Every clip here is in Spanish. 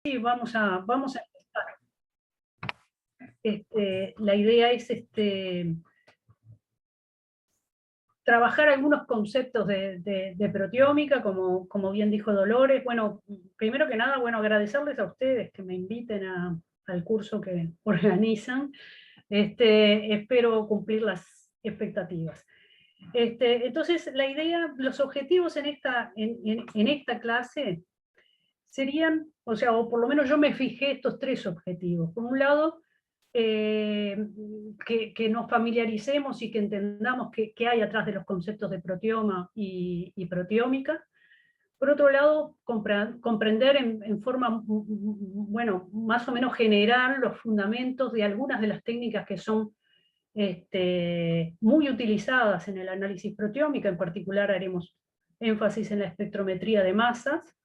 Sí, vamos a empezar. La idea es trabajar algunos conceptos de proteómica, como bien dijo Dolores. Bueno, primero que nada, bueno, agradecerles a ustedes que me inviten al curso que organizan. Espero cumplir las expectativas. Entonces, la idea, los objetivos en esta clase serían, o sea, o por lo menos yo me fijé estos tres objetivos. Por un lado, que nos familiaricemos y que entendamos qué hay atrás de los conceptos de proteoma y proteómica. Por otro lado, comprender en forma, bueno, más o menos general los fundamentos de algunas de las técnicas que son muy utilizadas en el análisis proteómica. En particular haremos énfasis en la espectrometría de masas.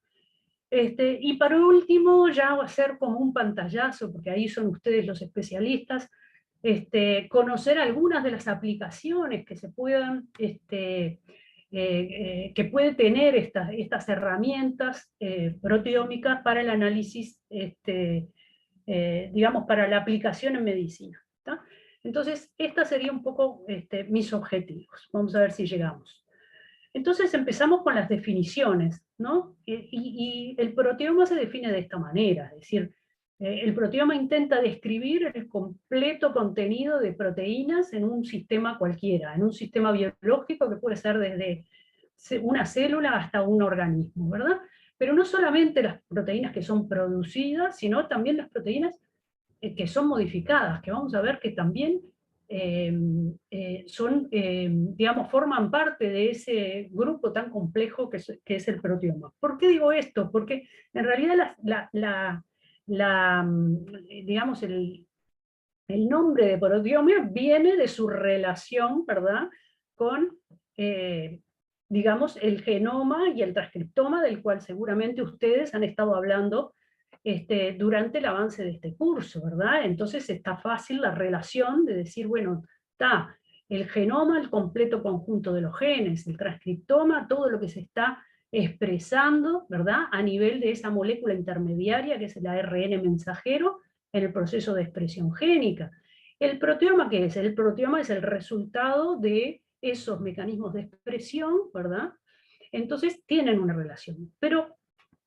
Y para último, ya va a ser como un pantallazo, porque ahí son ustedes los especialistas, conocer algunas de las aplicaciones que se puedan, que puede tener estas herramientas proteómicas para el análisis, digamos, para la aplicación en medicina. ¿Tá? Entonces, estos serían un poco mis objetivos. Vamos a ver si llegamos. Entonces empezamos con las definiciones, ¿no? Y el proteoma se define de esta manera, es decir, el proteoma intenta describir el completo contenido de proteínas en un sistema cualquiera, en un sistema biológico que puede ser desde una célula hasta un organismo, ¿verdad? Pero no solamente las proteínas que son producidas, sino también las proteínas que son modificadas, que vamos a ver que también digamos, forman parte de ese grupo tan complejo que es el proteoma. ¿Por qué digo esto? Porque en realidad digamos, el nombre de proteoma viene de su relación, ¿verdad?, con, digamos, el genoma y el transcriptoma, del cual seguramente ustedes han estado hablando durante el avance de este curso, ¿verdad? Entonces está fácil la relación de decir, bueno, está el genoma, el completo conjunto de los genes, el transcriptoma, todo lo que se está expresando, ¿verdad?, a nivel de esa molécula intermediaria que es el ARN mensajero en el proceso de expresión génica. ¿El proteoma qué es? El proteoma es el resultado de esos mecanismos de expresión, ¿verdad? Entonces tienen una relación.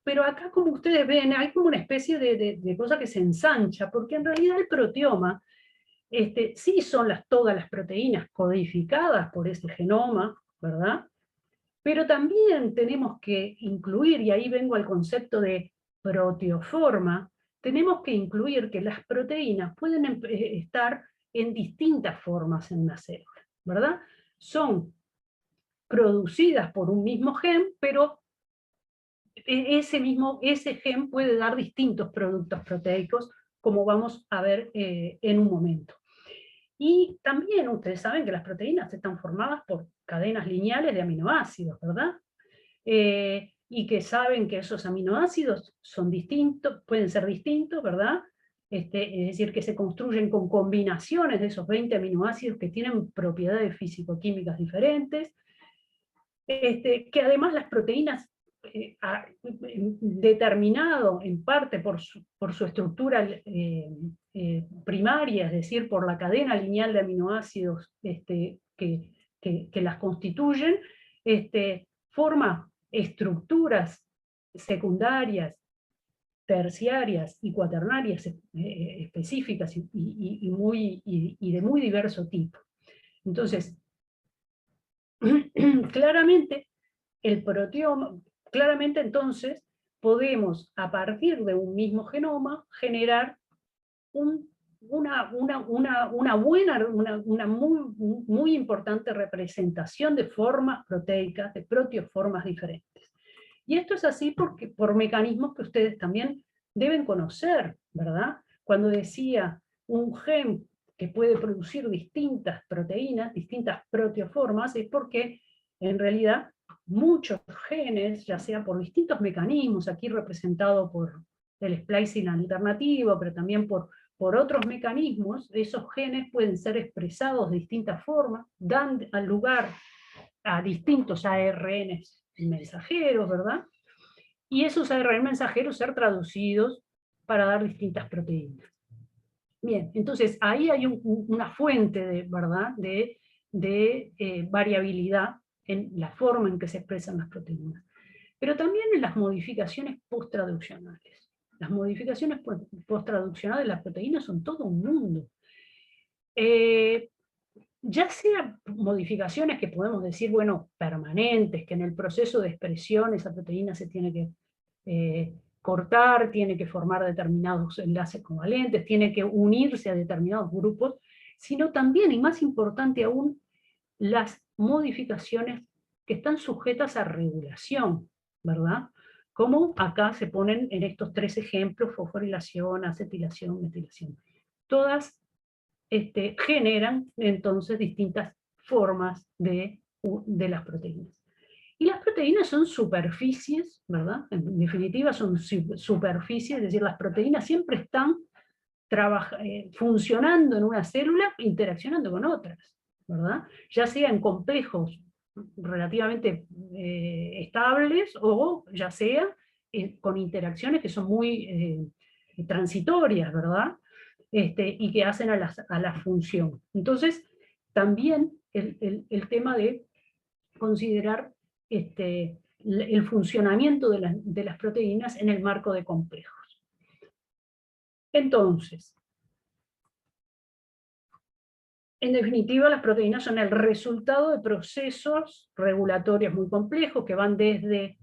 Pero acá, como ustedes ven, hay como una especie de cosa que se ensancha, porque en realidad el proteoma sí son todas las proteínas codificadas por ese genoma, ¿verdad? Pero también tenemos que incluir, y ahí vengo al concepto de proteoforma, tenemos que incluir que las proteínas pueden estar en distintas formas en una célula, ¿verdad? Son producidas por un mismo gen, pero ese gen puede dar distintos productos proteicos, como vamos a ver en un momento. Y también ustedes saben que las proteínas están formadas por cadenas lineales de aminoácidos, ¿verdad? Y que saben que esos aminoácidos son distintos, pueden ser distintos, ¿verdad? Es decir, que se construyen con combinaciones de esos 20 aminoácidos que tienen propiedades físico-químicas diferentes, que además las proteínas, determinado en parte por su estructura primaria, es decir, por la cadena lineal de aminoácidos que las constituyen, forma estructuras secundarias, terciarias y cuaternarias específicas y de muy diverso tipo. Entonces, claramente, el proteoma, claramente entonces podemos, a partir de un mismo genoma, generar una muy importante representación de formas proteicas, de proteoformas diferentes. Y esto es así por mecanismos que ustedes también deben conocer, ¿verdad? Cuando decía un gen que puede producir distintas proteínas, distintas proteoformas, es porque en realidad muchos genes, ya sea por distintos mecanismos, aquí representado por el splicing alternativo, pero también por otros mecanismos, esos genes pueden ser expresados de distintas formas, dan lugar a distintos ARNs mensajeros, ¿verdad? Y esos ARN mensajeros ser traducidos para dar distintas proteínas. Bien, entonces ahí hay una fuente ¿verdad? de variabilidad en la forma en que se expresan las proteínas. Pero también en las modificaciones post-traduccionales. Las modificaciones post-traduccionales de las proteínas son todo un mundo. Ya sea modificaciones que podemos decir, bueno, permanentes, que en el proceso de expresión esa proteína se tiene que cortar, tiene que formar determinados enlaces covalentes, tiene que unirse a determinados grupos, sino también, y más importante aún, las modificaciones que están sujetas a regulación, ¿verdad? Como acá se ponen en estos 3 ejemplos, fosforilación, acetilación, metilación. Todas generan entonces distintas formas de las proteínas. Y las proteínas son superficies, ¿verdad? En definitiva son superficies, es decir, las proteínas siempre están funcionando en una célula, interaccionando con otras, ¿verdad? Ya sea en complejos relativamente estables o ya sea con interacciones que son muy transitorias, ¿verdad? Y que hacen a la función. Entonces, también el tema de considerar el funcionamiento de las proteínas en el marco de complejos. Entonces, en definitiva, las proteínas son el resultado de procesos regulatorios muy complejos que van desde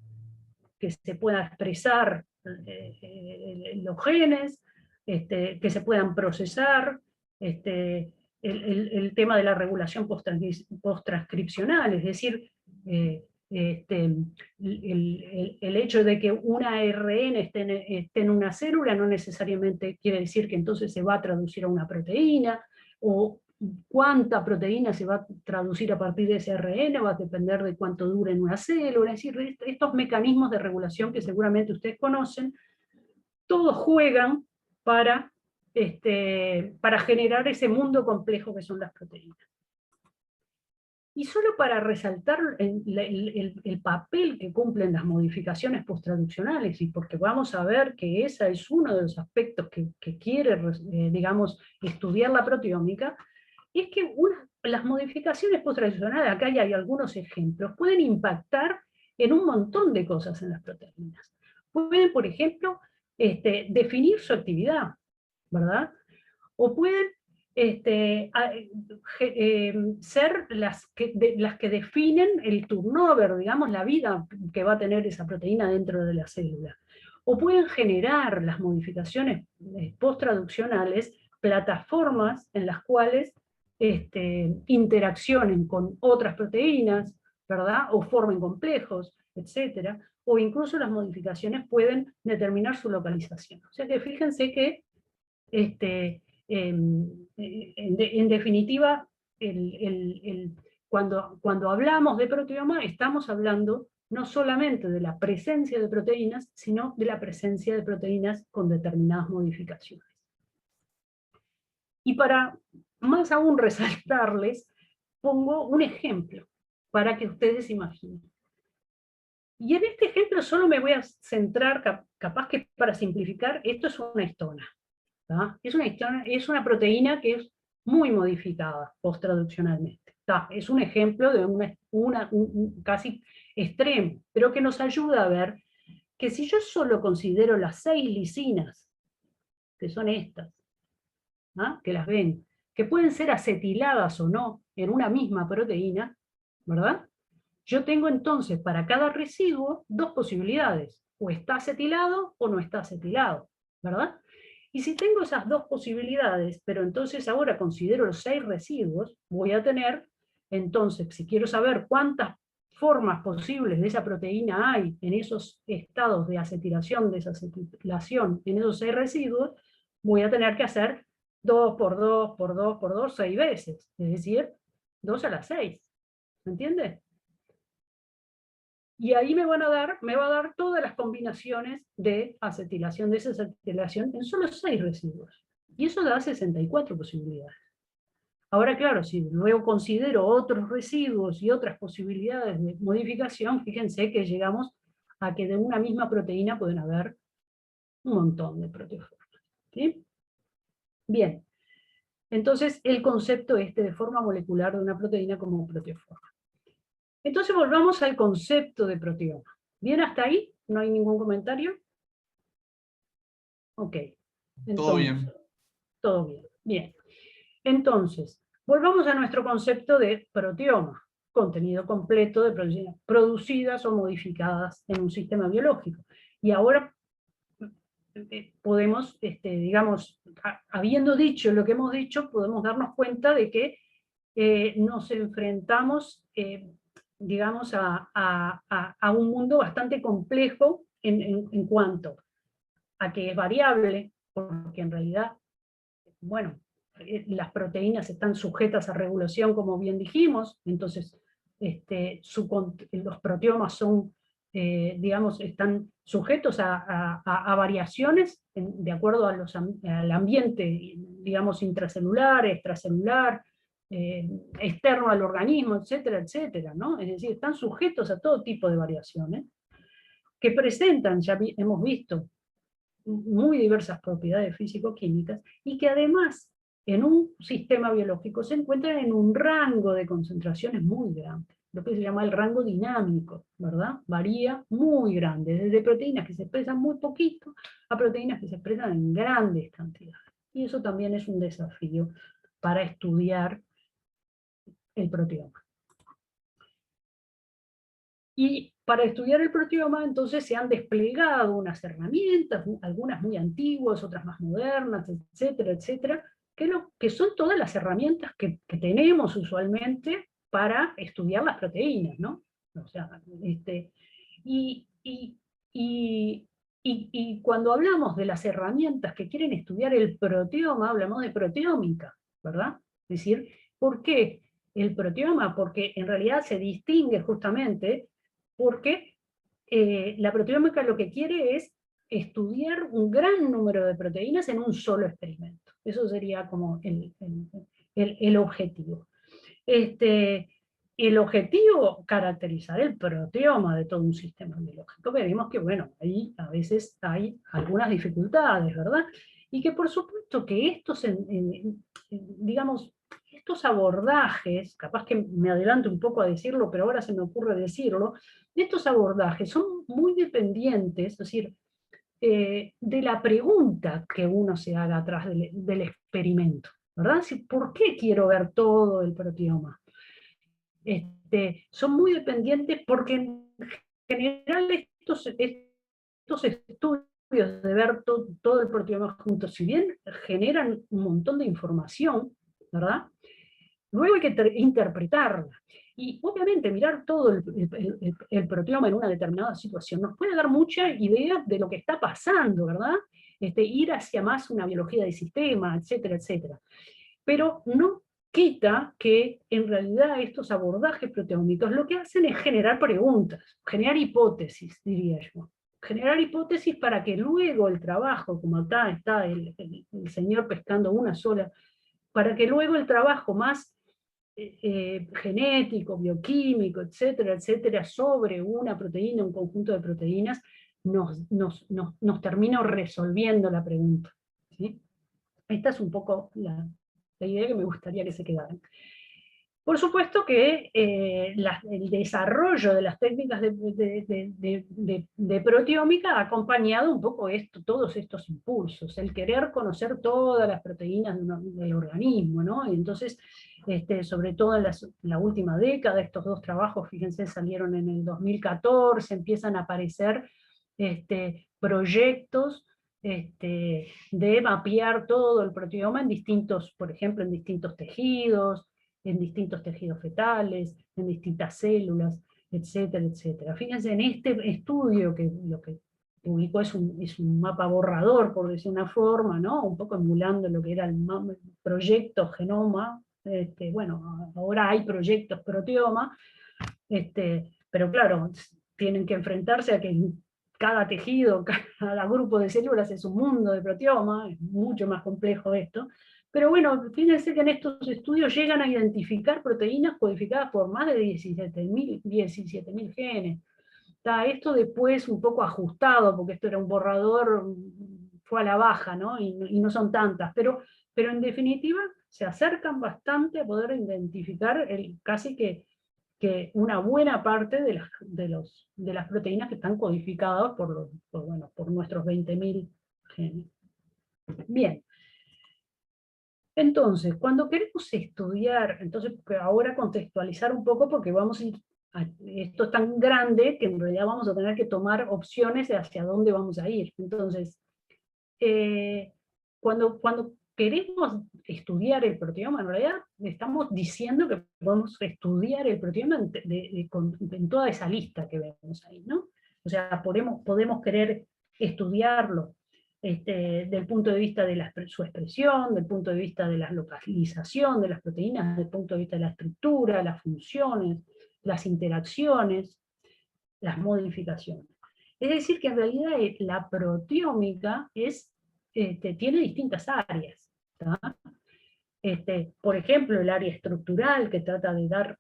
que se pueda expresar los genes, que se puedan procesar, el tema de la regulación post-transcripcional, es decir, el hecho de que una ARN esté en una célula no necesariamente quiere decir que entonces se va a traducir a una proteína, o cuánta proteína se va a traducir a partir de ese ARN va a depender de cuánto dure en una célula, es decir, estos mecanismos de regulación que seguramente ustedes conocen, todos juegan para generar ese mundo complejo que son las proteínas. Y solo para resaltar el papel que cumplen las modificaciones posttraduccionales, y porque vamos a ver que ese es uno de los aspectos que quiere, digamos, estudiar la proteómica, es que las modificaciones posttraduccionales, acá hay algunos ejemplos, pueden impactar en un montón de cosas en las proteínas. Pueden, por ejemplo, definir su actividad, ¿verdad? O pueden ser las que definen el turnover, digamos, la vida que va a tener esa proteína dentro de la célula. O pueden generar las modificaciones posttraduccionales plataformas en las cuales interaccionen con otras proteínas, ¿verdad? O formen complejos, etc. O incluso las modificaciones pueden determinar su localización. O sea que fíjense que en definitiva, cuando hablamos de proteoma, estamos hablando no solamente de la presencia de proteínas, sino de la presencia de proteínas con determinadas modificaciones. Y para más aún resaltarles, pongo un ejemplo para que ustedes imaginen. Y en este ejemplo solo me voy a centrar, capaz que para simplificar, esto es una histona. Es una proteína que es muy modificada posttraduccionalmente. Es un ejemplo de un casi extremo, pero que nos ayuda a ver que si yo solo considero las 6 lisinas, que son estas, que las ven, que pueden ser acetiladas o no en una misma proteína, ¿verdad? Yo tengo entonces para cada residuo 2 posibilidades, o está acetilado o no está acetilado, ¿verdad? Y si tengo esas 2 posibilidades, pero entonces ahora considero los 6 residuos, voy a tener, entonces, si quiero saber cuántas formas posibles de esa proteína hay en esos estados de acetilación, desacetilación, en esos 6 residuos, voy a tener que hacer 2 por 2 por 2 por 2, 6 veces, es decir, 2 a la 6, ¿me entiende? Y ahí me va a dar todas las combinaciones de acetilación, desacetilación en solo 6 residuos. Y eso da 64 posibilidades. Ahora, claro, si luego considero otros residuos y otras posibilidades de modificación, fíjense que llegamos a que de una misma proteína pueden haber un montón de proteoformas. ¿Sí? Bien, entonces el concepto de forma molecular de una proteína como proteoforma. Entonces volvamos al concepto de proteoma. ¿Bien hasta ahí? ¿No hay ningún comentario? Ok. Entonces, todo bien. Todo bien. Bien. Entonces, volvamos a nuestro concepto de proteoma, contenido completo de proteínas producidas o modificadas en un sistema biológico. Y ahora podemos, digamos, habiendo dicho lo que hemos dicho, podemos darnos cuenta de que nos enfrentamos, digamos, a un mundo bastante complejo en cuanto a que es variable, porque en realidad, bueno, las proteínas están sujetas a regulación, como bien dijimos, entonces los proteomas son, digamos, están sujetos a variaciones de acuerdo al ambiente, digamos, intracelular, extracelular, externo al organismo, etcétera, etcétera, ¿no? Es decir, están sujetos a todo tipo de variaciones que presentan, ya hemos visto, muy diversas propiedades físico-químicas, y que además en un sistema biológico se encuentran en un rango de concentraciones muy grande, lo que se llama el rango dinámico, ¿verdad? Varía muy grande, desde proteínas que se expresan muy poquito a proteínas que se expresan en grandes cantidades. Y eso también es un desafío para estudiar el proteoma. Y para estudiar el proteoma, entonces se han desplegado unas herramientas, algunas muy antiguas, otras más modernas, etcétera, etcétera, que son todas las herramientas que tenemos usualmente para estudiar las proteínas, ¿no? O sea, y, y, y, y cuando hablamos de las herramientas que quieren estudiar el proteoma, hablamos de proteómica, ¿verdad? Es decir, ¿por qué el proteoma? Porque en realidad se distingue justamente porque la proteómica lo que quiere es estudiar un gran número de proteínas en un solo experimento. Eso sería como el objetivo. El objetivo, caracterizar el proteoma de todo un sistema biológico. Vemos que, bueno, ahí a veces hay algunas dificultades, ¿verdad? Y que por supuesto que digamos, estos abordajes, capaz que me adelanto un poco a decirlo, pero ahora se me ocurre decirlo, estos abordajes son muy dependientes, es decir, de la pregunta que uno se haga atrás del experimento, ¿verdad? ¿Por qué quiero ver todo el proteoma? Son muy dependientes porque en general estos estudios de ver todo el proteoma juntos, si bien generan un montón de información, ¿verdad? Luego hay que interpretarla. Y obviamente mirar todo el proteoma en una determinada situación nos puede dar mucha idea de lo que está pasando, ¿verdad? Ir hacia más una biología de sistema, etcétera, etcétera. Pero no quita que en realidad estos abordajes proteómicos lo que hacen es generar preguntas, generar hipótesis, diría yo. Generar hipótesis para que luego el trabajo, como acá está el señor pescando una sola, para que luego el trabajo más genético, bioquímico, etcétera, etcétera, sobre una proteína, un conjunto de proteínas, nos termina resolviendo la pregunta. ¿Sí? Esta es un poco la idea que me gustaría que se quedara. Por supuesto que el desarrollo de las técnicas de proteómica ha acompañado un poco todos estos impulsos, el querer conocer todas las proteínas del organismo, ¿no? Y entonces, sobre todo en la última década, estos dos trabajos, fíjense, salieron en el 2014, empiezan a aparecer proyectos de mapear todo el proteoma en distintos, por ejemplo, en distintos tejidos fetales, en distintas células, etcétera, etcétera. Fíjense, en este estudio, que lo que publicó es un mapa borrador, por decir una forma, ¿no? Un poco emulando lo que era el proyecto Genoma, bueno, ahora hay proyectos Proteoma, pero claro, tienen que enfrentarse a que cada tejido, cada grupo de células es un mundo de proteoma, es mucho más complejo esto. Pero bueno, fíjense que en estos estudios llegan a identificar proteínas codificadas por más de 17.000 genes. Está esto después un poco ajustado, porque esto era un borrador, fue a la baja, ¿no? Y no son tantas, pero en definitiva se acercan bastante a poder identificar casi que una buena parte de las proteínas que están codificadas por nuestros 20.000 genes. Bien. Entonces, cuando queremos estudiar, entonces ahora contextualizar un poco porque vamos a ir, esto es tan grande que en realidad vamos a tener que tomar opciones de hacia dónde vamos a ir. Entonces, cuando queremos estudiar el proteoma, en realidad estamos diciendo que podemos estudiar el proteoma en toda esa lista que vemos ahí, ¿no? O sea, podemos querer estudiarlo del punto de vista de su expresión, del punto de vista de la localización de las proteínas, del punto de vista de la estructura, las funciones, las interacciones, las modificaciones. Es decir, que en realidad la proteómica tiene distintas áreas. Por ejemplo, el área estructural, que trata de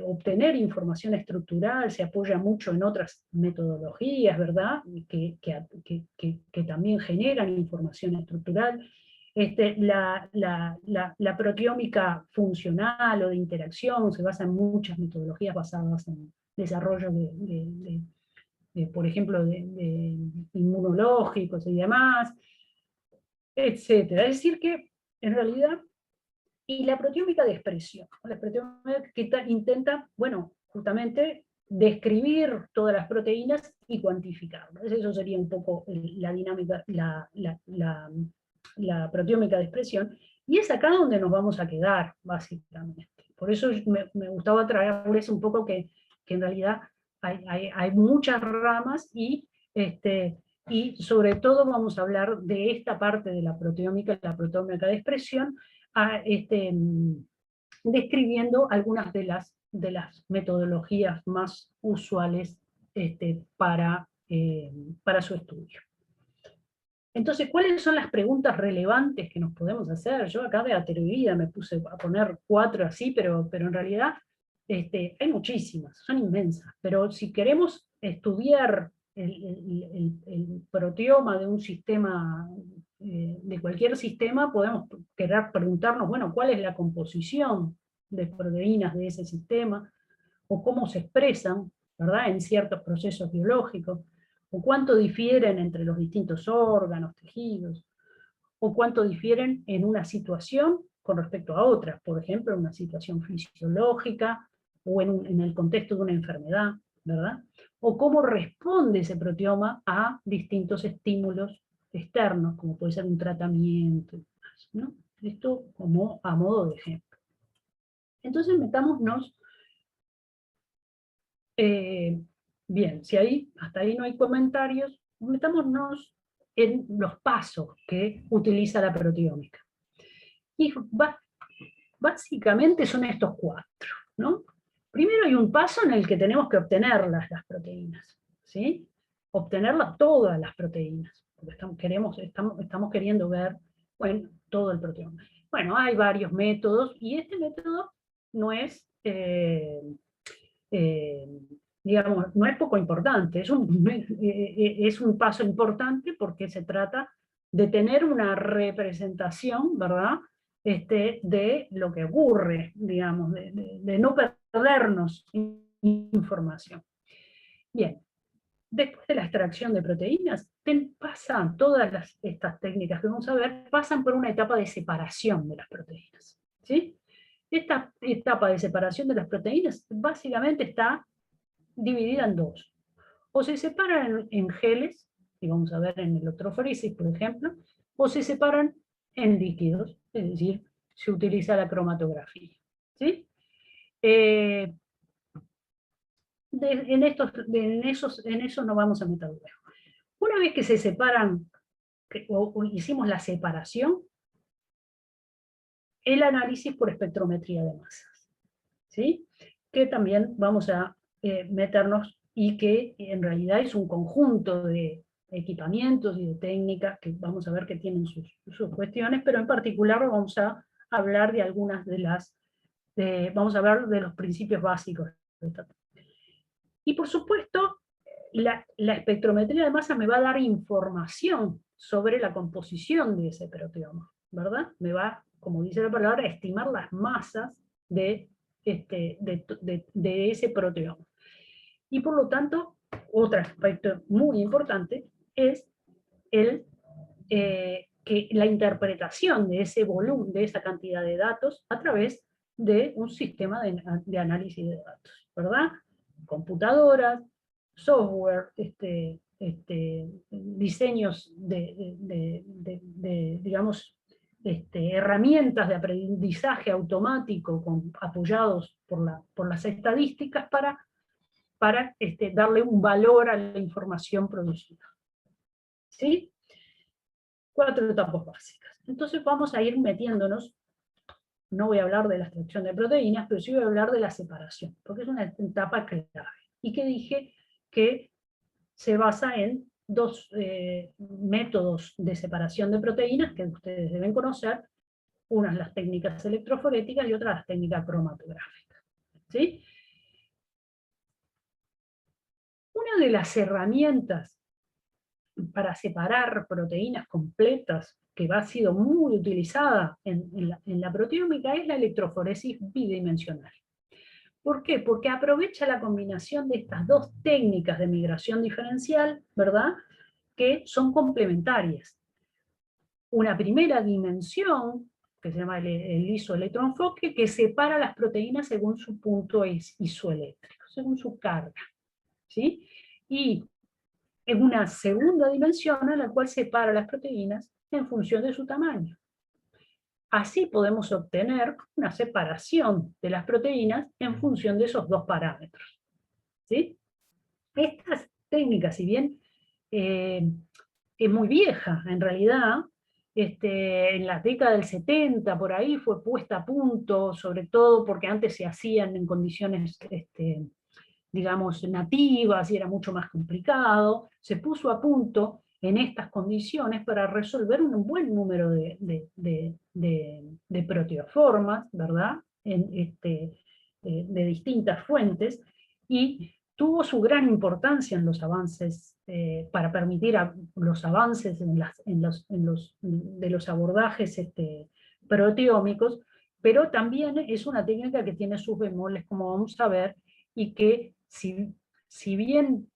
obtener información estructural, se apoya mucho en otras metodologías, ¿verdad? Que también generan información estructural. La proteómica funcional o de interacción se basa en muchas metodologías basadas en desarrollo por ejemplo, de inmunológicos y demás, etcétera. Es decir que, en realidad, y la proteómica de expresión, la proteómica que intenta, bueno, justamente describir todas las proteínas y cuantificarlas. Eso sería un poco la dinámica, la proteómica de expresión, y es acá donde nos vamos a quedar, básicamente. Por eso me gustaba traerles un poco que en realidad hay muchas ramas y sobre todo vamos a hablar de esta parte de la proteómica de expresión, describiendo algunas de las metodologías más usuales para su estudio. Entonces, ¿cuáles son las preguntas relevantes que nos podemos hacer? Yo acá de atrevida me puse a poner 4 así, pero en realidad hay muchísimas, son inmensas. Pero si queremos estudiar el proteoma de un sistema, de cualquier sistema, podemos querer preguntarnos, bueno, ¿cuál es la composición de proteínas de ese sistema? O cómo se expresan, ¿verdad?, en ciertos procesos biológicos, o cuánto difieren entre los distintos órganos, tejidos, o cuánto difieren en una situación con respecto a otras, por ejemplo, en una situación fisiológica, o en el contexto de una enfermedad, ¿verdad? O cómo responde ese proteoma a distintos estímulos externos, como puede ser un tratamiento, ¿no? Esto como a modo de ejemplo. Entonces metámonos, bien, si hasta ahí no hay comentarios, metámonos en los pasos que utiliza la proteómica. Y básicamente son estos 4, ¿no? Primero hay un paso en el que tenemos que obtener las proteínas, ¿sí? Obtenerlas todas las proteínas, porque estamos queriendo ver, bueno, todo el proteoma. Bueno, hay varios métodos, y este método no es, digamos, no es poco importante, es un paso importante porque se trata de tener una representación, ¿verdad?, de lo que ocurre, digamos, de no perdernos información. Bien, después de la extracción de proteínas, pasan todas estas técnicas que vamos a ver, pasan por una etapa de separación de las proteínas, ¿sí? Esta etapa de separación de las proteínas básicamente está dividida en 2. O se separan en geles, y vamos a ver en electroforesis, por ejemplo, o se separan en líquidos, es decir, se utiliza la cromatografía, ¿sí? En eso no vamos a meter luego. Una vez que se separan, o hicimos la separación, el análisis por espectrometría de masas, ¿sí? Que también vamos a meternos, y que en realidad es un conjunto de equipamientos y de técnicas que vamos a ver que tienen sus cuestiones, pero en particular vamos a hablar de algunas vamos a hablar de los principios básicos. Y por supuesto, la espectrometría de masa me va a dar información sobre la composición de ese proteoma, ¿verdad? Me va, como dice la palabra, a estimar las masas de ese proteoma. Y por lo tanto, otro aspecto muy importante es que la interpretación de ese volumen, de esa cantidad de datos, a través de un sistema de análisis de datos, ¿verdad? Computadoras, software, diseños digamos, herramientas de aprendizaje automático apoyados por las estadísticas para darle un valor a la información producida. ¿Sí? 4 etapas básicas. Entonces vamos a ir metiéndonos, no voy a hablar de la extracción de proteínas, pero sí voy a hablar de la separación, porque es una etapa clave. Y que dije que se basa en 2 métodos de separación de proteínas que ustedes deben conocer, unas las técnicas electroforéticas y otras las técnicas cromatográficas. ¿Sí? Una de las herramientas para separar proteínas completas, que ha sido muy utilizada en la proteómica, es la electroforesis bidimensional. ¿Por qué? Porque aprovecha la combinación de estas 2 técnicas de migración diferencial, ¿verdad?, que son complementarias. Una primera dimensión, que se llama el isoelectroenfoque, que separa las proteínas según su punto isoeléctrico, según su carga, ¿sí? Y es una segunda dimensión en la cual separa las proteínas en función de su tamaño. Así podemos obtener una separación de las proteínas en función de esos 2 parámetros. ¿Sí? Estas técnicas, si bien es muy vieja, en realidad, en la década del 70, por ahí, fue puesta a punto, sobre todo porque antes se hacían en condiciones digamos, nativas, y era mucho más complicado, se puso a punto en estas condiciones para resolver un buen número de proteoformas, ¿verdad?, de distintas fuentes, y tuvo su gran importancia en los avances, para permitir los avances de los abordajes proteómicos, pero también es una técnica que tiene sus bemoles, como vamos a ver, y que si bien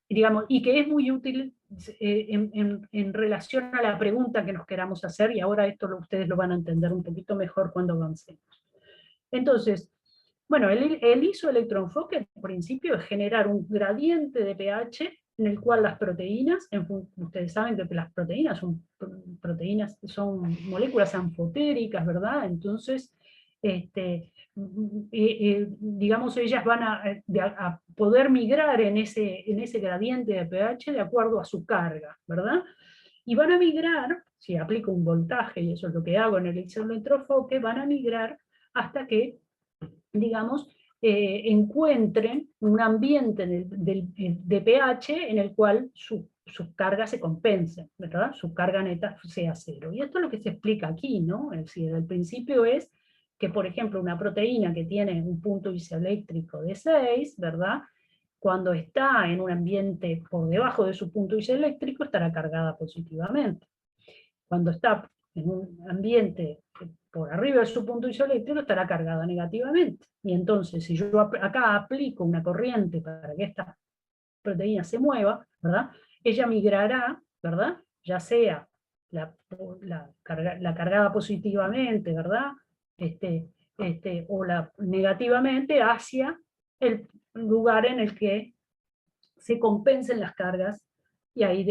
digamos, y que es muy útil en relación a la pregunta que nos queramos hacer, y ahora esto ustedes lo van a entender un poquito mejor cuando avancemos. Entonces, bueno, el isoelectroenfoque en principio es generar un gradiente de pH en el cual las proteínas, ustedes saben que las proteínas son moléculas anfotéricas, ¿verdad? Entonces, digamos, ellas van a poder migrar en ese gradiente de pH de acuerdo a su carga, ¿verdad? Y van a migrar, si aplico un voltaje, y eso es lo que hago en el isoelectroenfoque, van a migrar hasta que, digamos, encuentren un ambiente de pH en el cual sus cargas se compensen, ¿verdad? Su carga neta sea 0. Y esto es lo que se explica aquí, ¿no? Es decir, el principio es que, por ejemplo, una proteína que tiene un punto isoeléctrico de 6, ¿verdad?, cuando está en un ambiente por debajo de su punto isoeléctrico, estará cargada positivamente. Cuando está en un ambiente por arriba de su punto isoeléctrico, estará cargada negativamente. Y entonces, si yo acá aplico una corriente para que esta proteína se mueva, ¿verdad?, ella migrará, ¿verdad?, ya sea la cargada positivamente, ¿verdad?, o negativamente, hacia el lugar en el que se compensen las cargas, y ahí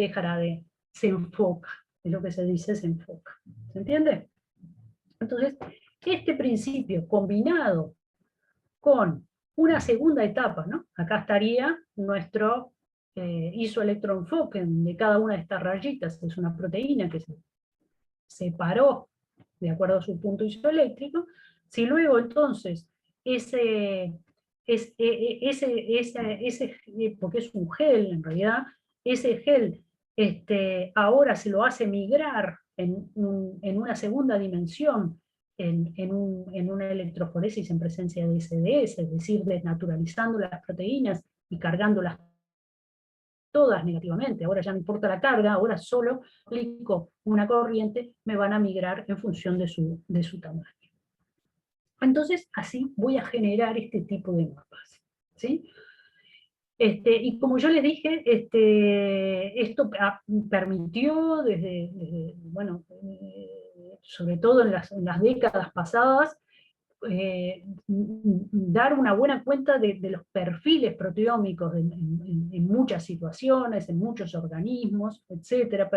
se enfoca, es lo que se dice, se enfoca. ¿Se entiende? Entonces, este principio combinado con una segunda etapa, ¿no? Acá estaría nuestro isoelectroenfoque de cada una de estas rayitas, es una proteína que se separó de acuerdo a su punto isoeléctrico. Si luego entonces porque es un gel en realidad, ese gel ahora se lo hace migrar en una segunda dimensión en una electroforesis en presencia de SDS, es decir, desnaturalizando las proteínas y cargándolas todas negativamente. Ahora ya no importa la carga, ahora solo aplico una corriente, me van a migrar en función de su tamaño. Entonces, así voy a generar este tipo de mapas, ¿sí? Y como yo les dije, esto permitió bueno, sobre todo en las décadas pasadas, dar una buena cuenta de los perfiles proteómicos en muchas situaciones, en muchos organismos, etc.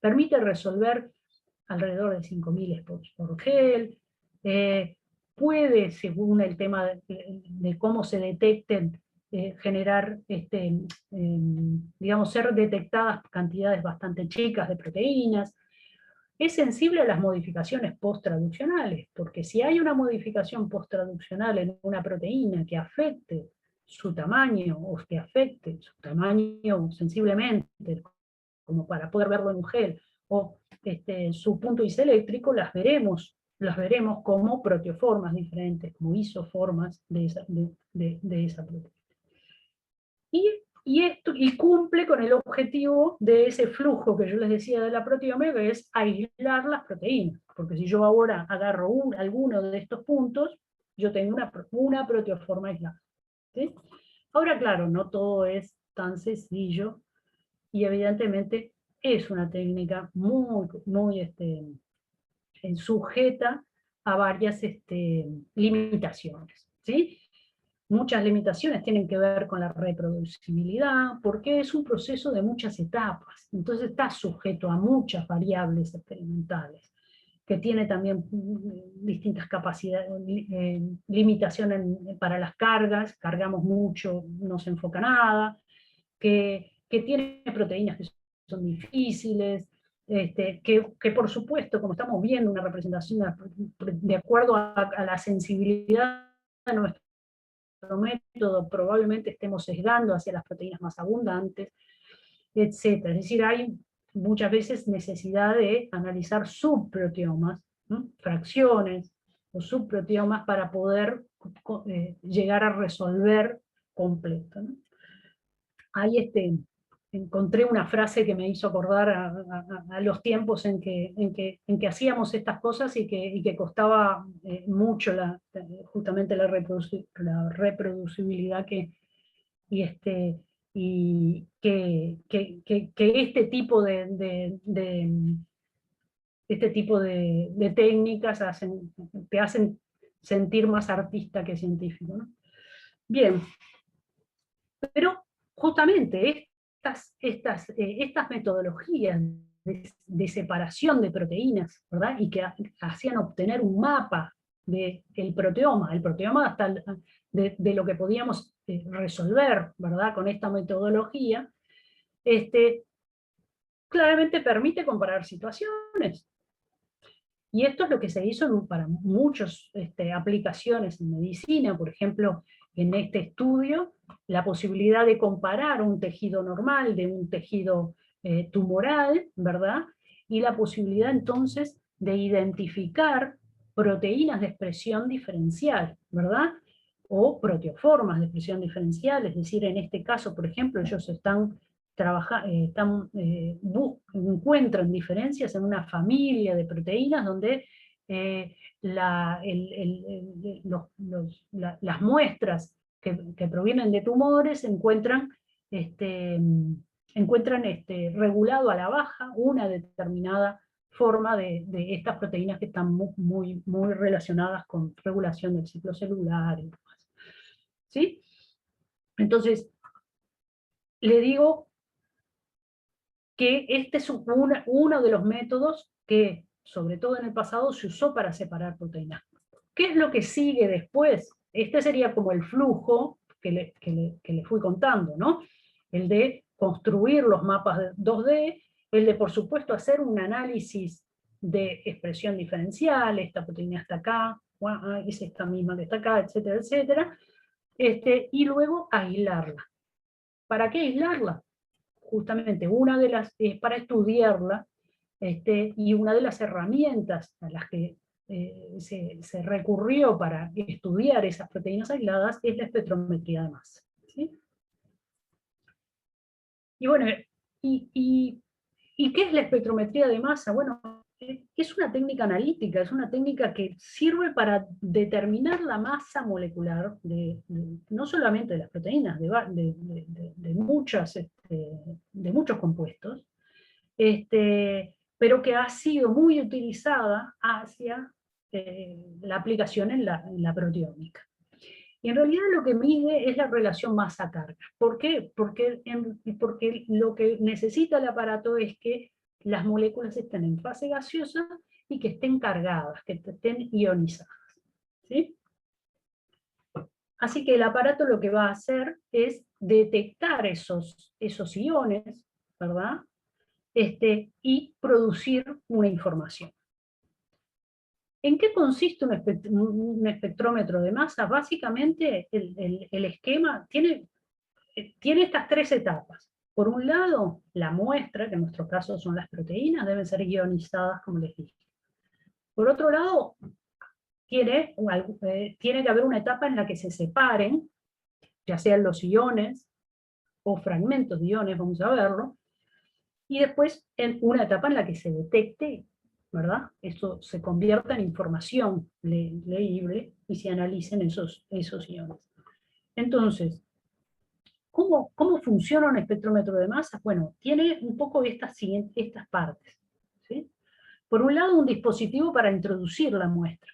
Permite resolver alrededor de 5.000 spots por gel, puede, según el tema de cómo se detecten, generar, digamos, ser detectadas cantidades bastante chicas de proteínas. Es sensible a las modificaciones post-traduccionales, porque si hay una modificación post-traduccional en una proteína que afecte su tamaño, o que afecte su tamaño sensiblemente, como para poder verlo en un gel, o su punto isoeléctrico, las veremos como proteoformas diferentes, como isoformas de esa proteína. Y cumple con el objetivo de ese flujo que yo les decía de la proteómica, que es aislar las proteínas. Porque si yo ahora agarro alguno de estos puntos, yo tengo una proteoforma aislada, ¿sí? Ahora, claro, no todo es tan sencillo, y evidentemente es una técnica muy, muy sujeta a varias limitaciones, ¿sí? Muchas limitaciones tienen que ver con la reproducibilidad, porque es un proceso de muchas etapas, entonces está sujeto a muchas variables experimentales, que tiene también distintas capacidades, limitaciones para las cargas, cargamos mucho, no se enfoca nada, que tiene proteínas que son difíciles, que por supuesto, como estamos viendo una representación de acuerdo a la sensibilidad de nuestro método, probablemente estemos sesgando hacia las proteínas más abundantes, etc. Es decir, hay muchas veces necesidad de analizar subproteomas, fracciones o subproteomas para poder llegar a resolver completo, ¿no? Ahí encontré una frase que me hizo acordar a los tiempos en que hacíamos estas cosas y que costaba mucho justamente la reproducibilidad y que este tipo de técnicas te hacen sentir más artista que científico, ¿no? Bien, pero justamente estas metodologías de separación de proteínas, ¿verdad? Y que hacían obtener un mapa del proteoma, el proteoma hasta de lo que podíamos resolver, ¿verdad? Con esta metodología, claramente permite comparar situaciones. Y esto es lo que se hizo para muchas aplicaciones en medicina, por ejemplo, en este estudio, la posibilidad de comparar un tejido normal de un tejido tumoral, ¿verdad? Y la posibilidad entonces de identificar proteínas de expresión diferencial, ¿verdad? O proteoformas de expresión diferencial, es decir, en este caso, por ejemplo, ellos encuentran diferencias en una familia de proteínas donde las muestras que provienen de tumores encuentran regulado a la baja una determinada forma de estas proteínas que están muy relacionadas con regulación del ciclo celular y demás. ¿Sí? Entonces, le digo que este es uno de los métodos que, sobre todo en el pasado, se usó para separar proteínas. ¿Qué es lo que sigue después? Este sería como el flujo que le fui contando, ¿no? El de construir los mapas 2D, el de, por supuesto, hacer un análisis de expresión diferencial, esta proteína está acá, es esta misma que está acá, etcétera, etcétera, y luego aislarla. ¿Para qué aislarla? Justamente una de las es para estudiarla, y una de las herramientas a las que se recurrió para estudiar esas proteínas aisladas es la espectrometría de masa. ¿Sí? Y bueno, ¿y qué es la espectrometría de masa? Bueno, es una técnica analítica, es una técnica que sirve para determinar la masa molecular, no solamente de las proteínas, de muchos compuestos, pero que ha sido muy utilizada hacia la aplicación en la proteómica. Y en realidad lo que mide es la relación masa-carga. ¿Por qué? Porque lo que necesita el aparato es que las moléculas estén en fase gaseosa y que estén cargadas, que estén ionizadas. ¿Sí? Así que el aparato lo que va a hacer es detectar esos iones, ¿verdad? Y producir una información. ¿En qué consiste un espectrómetro de masa? Básicamente el esquema tiene estas tres etapas. Por un lado, la muestra, que en nuestro caso son las proteínas, deben ser ionizadas, como les dije. Por otro lado, tiene que haber una etapa en la que se separen, ya sean los iones o fragmentos de iones, vamos a verlo, y después en una etapa en la que se detecte, ¿verdad? Esto se convierta en información leíble y se analicen esos iones. Entonces, ¿cómo funciona un espectrómetro de masas? Bueno, tiene un poco estas partes. ¿Sí? Por un lado, un dispositivo para introducir la muestra.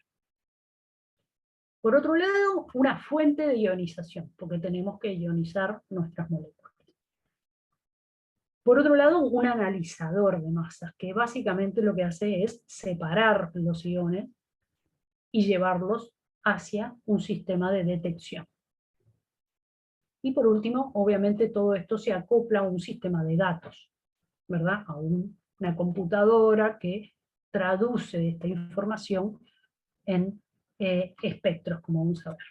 Por otro lado, una fuente de ionización, porque tenemos que ionizar nuestras moléculas. Por otro lado, un analizador de masas, que básicamente lo que hace es separar los iones y llevarlos hacia un sistema de detección. Y por último, obviamente todo esto se acopla a un sistema de datos, ¿verdad? A una computadora que traduce esta información en espectros, como vamos a ver.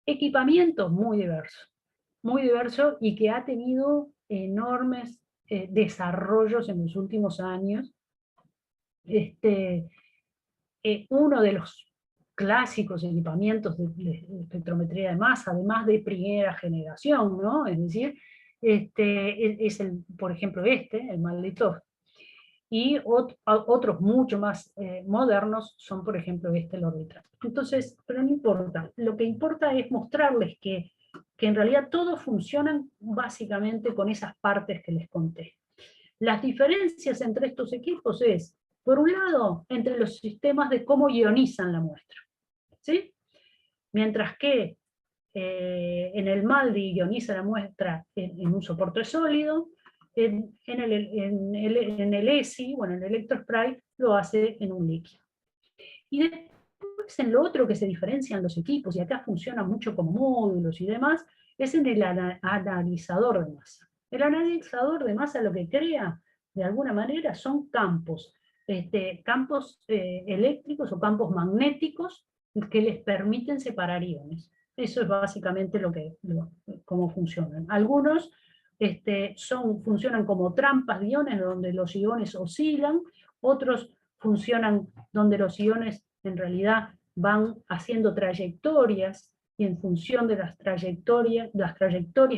Equipamiento muy diverso y que ha tenido enormes desarrollos en los últimos años. Uno de los clásicos equipamientos de espectrometría de masa, además de primera generación, ¿no? Es decir, por ejemplo, el Malditov. Y otros mucho más modernos son, por ejemplo, el Orbitrap. Entonces, pero no importa. Lo que importa es mostrarles que en realidad todos funcionan básicamente con esas partes que les conté. Las diferencias entre estos equipos es, por un lado, entre los sistemas de cómo ionizan la muestra. ¿Sí? Mientras que en el MALDI ioniza la muestra en un soporte sólido, en el ESI, bueno, en el electrospray, lo hace en un líquido. Y después en lo otro que se diferencian los equipos, y acá funciona mucho como módulos y demás, es en el analizador de masa. El analizador de masa lo que crea, de alguna manera, son campos eléctricos o campos magnéticos que les permiten separar iones. Eso es básicamente cómo funcionan. Algunos funcionan como trampas de iones donde los iones oscilan, otros funcionan donde los iones en realidad van haciendo trayectorias y en función de las trayectorias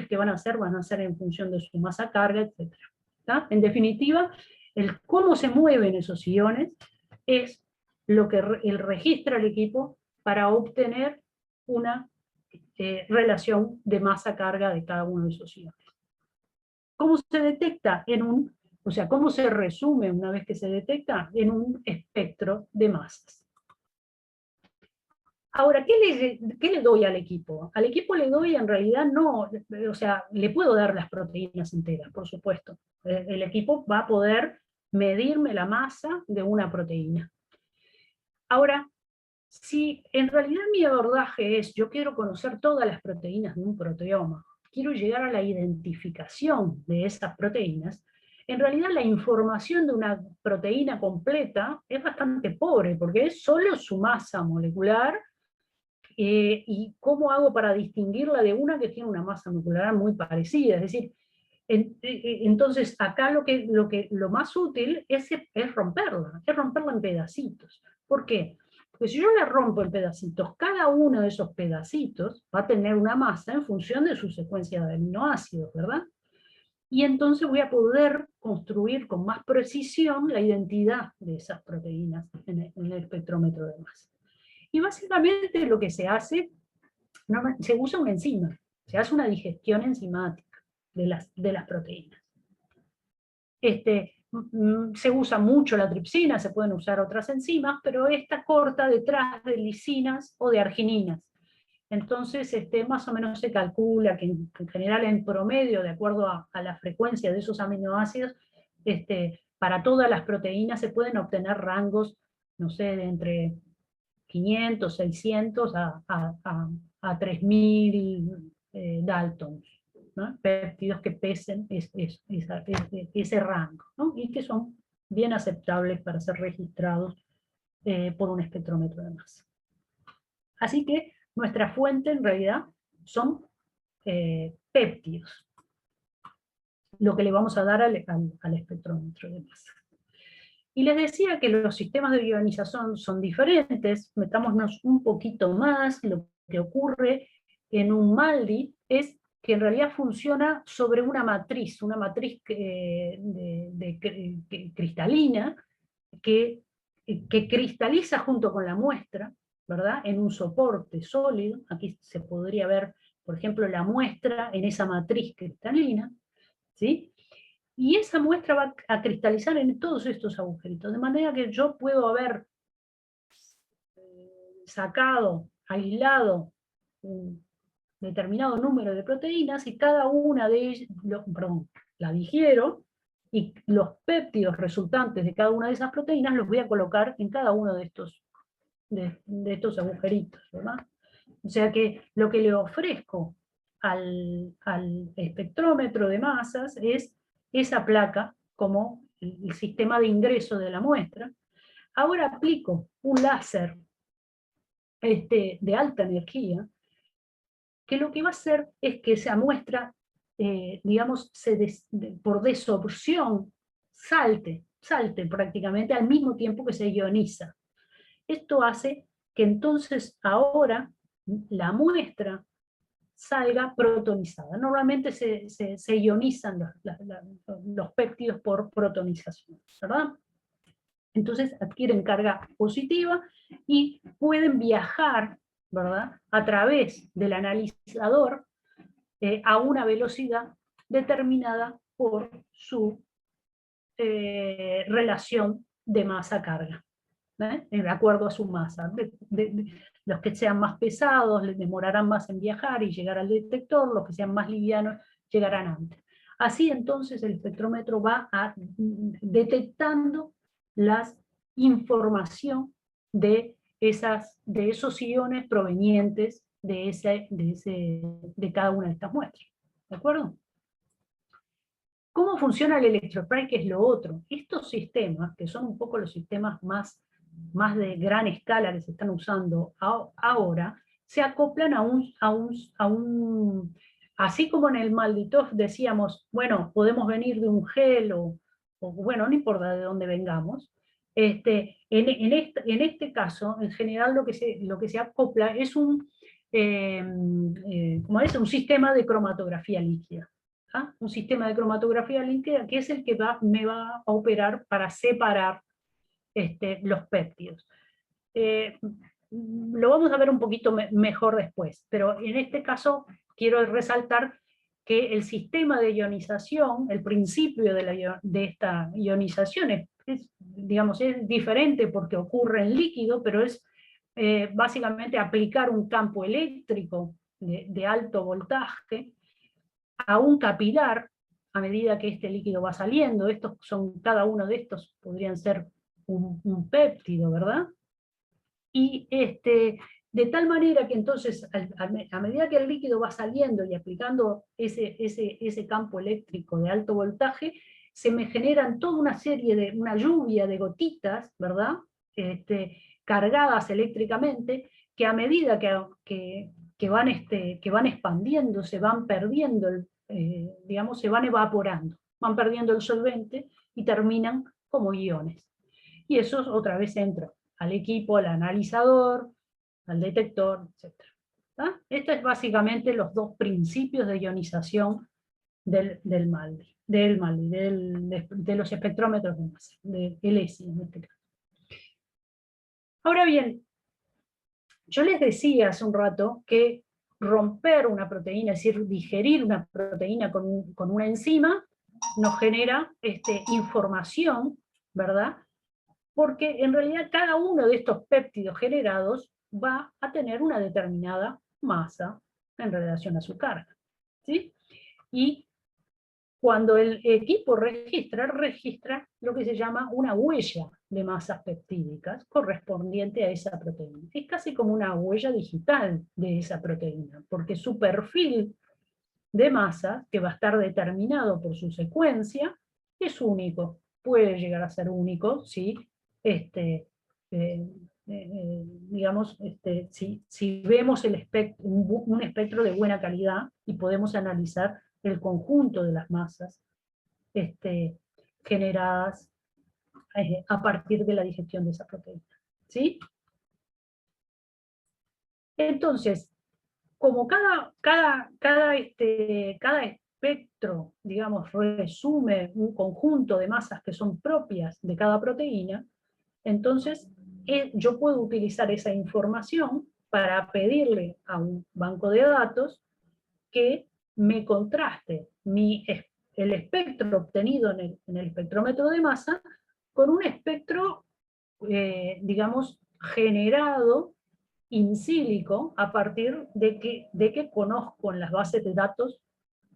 que van a ser en función de su masa carga, etc. ¿Tá? En definitiva, el cómo se mueven esos iones es lo que registra el equipo para obtener una relación de masa-carga de cada uno de esos iones. ¿Cómo se detecta? ¿Cómo se resume una vez que se detecta? En un espectro de masas. Ahora, ¿qué le doy al equipo? Al equipo le doy en realidad no, le puedo dar las proteínas enteras, por supuesto. El equipo va a poder medirme la masa de una proteína. Ahora, si en realidad mi abordaje es, yo quiero conocer todas las proteínas de un proteoma, quiero llegar a la identificación de esas proteínas, en realidad la información de una proteína completa es bastante pobre, porque es solo su masa molecular, y cómo hago para distinguirla de una que tiene una masa molecular muy parecida. Es decir, Entonces, acá lo más útil es romperla en pedacitos. ¿Por qué? Porque si yo la rompo en pedacitos, cada uno de esos pedacitos va a tener una masa en función de su secuencia de aminoácidos, ¿verdad? Y entonces voy a poder construir con más precisión la identidad de esas proteínas en el espectrómetro de masa. Y básicamente lo que se hace, se usa una enzima, se hace una digestión enzimática de las proteínas. Se usa mucho la tripsina, se pueden usar otras enzimas, pero esta corta detrás de lisinas o de argininas. Entonces, más o menos se calcula que en general, en promedio, de acuerdo a la frecuencia de esos aminoácidos, para todas las proteínas se pueden obtener rangos, no sé, de entre 500, 600 a 3000 Daltons, ¿no? Péptidos que pesen ese rango, ¿no? Y que son bien aceptables para ser registrados por un espectrómetro de masa. Así que nuestra fuente en realidad son péptidos, lo que le vamos a dar al espectrómetro de masa. Y les decía que los sistemas de ionización son diferentes. Metámonos un poquito más. Lo que ocurre en un MALDI es que en realidad funciona sobre una matriz cristalina que cristaliza junto con la muestra, ¿verdad? En un soporte sólido. Aquí se podría ver, por ejemplo, la muestra en esa matriz cristalina, ¿sí? Y esa muestra va a cristalizar en todos estos agujeritos, de manera que yo puedo haber sacado, aislado un determinado número de proteínas y cada una de ellas, la digiero, y los péptidos resultantes de cada una de esas proteínas los voy a colocar en cada uno de estos agujeritos, ¿verdad? O sea que lo que le ofrezco al espectrómetro de masas es esa placa como el sistema de ingreso de la muestra. Ahora aplico un láser de alta energía, que lo que va a hacer es que esa muestra, digamos, por desorción, salte prácticamente al mismo tiempo que se ioniza. Esto hace que entonces ahora la muestra salga protonizada. Normalmente se ionizan los péptidos por protonización, ¿verdad? Entonces adquieren carga positiva y pueden viajar, ¿verdad?, a través del analizador a una velocidad determinada por su relación de masa-carga, de acuerdo a su masa. Los que sean más pesados les demorarán más en viajar y llegar al detector, los que sean más livianos llegarán antes. Así entonces el espectrómetro va detectando la información de esos iones provenientes de cada una de estas muestras. ¿De acuerdo? ¿Cómo funciona el electrospray? Que es lo otro. Estos sistemas, que son un poco los sistemas más de gran escala que se están usando ahora, se acoplan así como en el Malditov decíamos, bueno, podemos venir de un gel o bueno, no importa de dónde vengamos. En este caso, en general lo que se acopla es un sistema de cromatografía líquida. Un sistema de cromatografía líquida que es el que me va a operar para separar los péptidos. Lo vamos a ver un poquito mejor después, pero en este caso quiero resaltar que el sistema de ionización, el principio de esta ionización digamos, es diferente porque ocurre en líquido, pero es básicamente aplicar un campo eléctrico de alto voltaje a un capilar a medida que este líquido va saliendo. Cada uno de estos podrían ser un péptido, ¿verdad? Y de tal manera que entonces, a medida que el líquido va saliendo y aplicando ese campo eléctrico de alto voltaje, se me generan toda una lluvia de gotitas, ¿verdad? Cargadas eléctricamente, que a medida que van expandiendo, se van perdiendo digamos, se van evaporando, van perdiendo el solvente y terminan como iones. Y eso otra vez entra al equipo, al analizador, al detector, etc. Estos es básicamente los dos principios de ionización del MALDI, de los espectrómetros de masa, del ESI en este caso. Ahora bien, yo les decía hace un rato que romper una proteína, es decir, digerir una proteína con una enzima, nos genera información, ¿verdad? Porque en realidad cada uno de estos péptidos generados va a tener una determinada masa en relación a su carga, ¿sí? Y cuando el equipo registra lo que se llama una huella de masas peptídicas correspondiente a esa proteína. Es casi como una huella digital de esa proteína, porque su perfil de masa, que va a estar determinado por su secuencia, es único. Puede llegar a ser único, ¿sí? Digamos, si vemos un espectro de buena calidad y podemos analizar el conjunto de las masas generadas a partir de la digestión de esa proteína. ¿Sí? Entonces, como cada espectro, digamos, resume un conjunto de masas que son propias de cada proteína, entonces yo puedo utilizar esa información para pedirle a un banco de datos que me contraste el espectro obtenido en el espectrómetro de masa con un espectro, digamos, generado in silico a partir de que conozco en las bases de datos,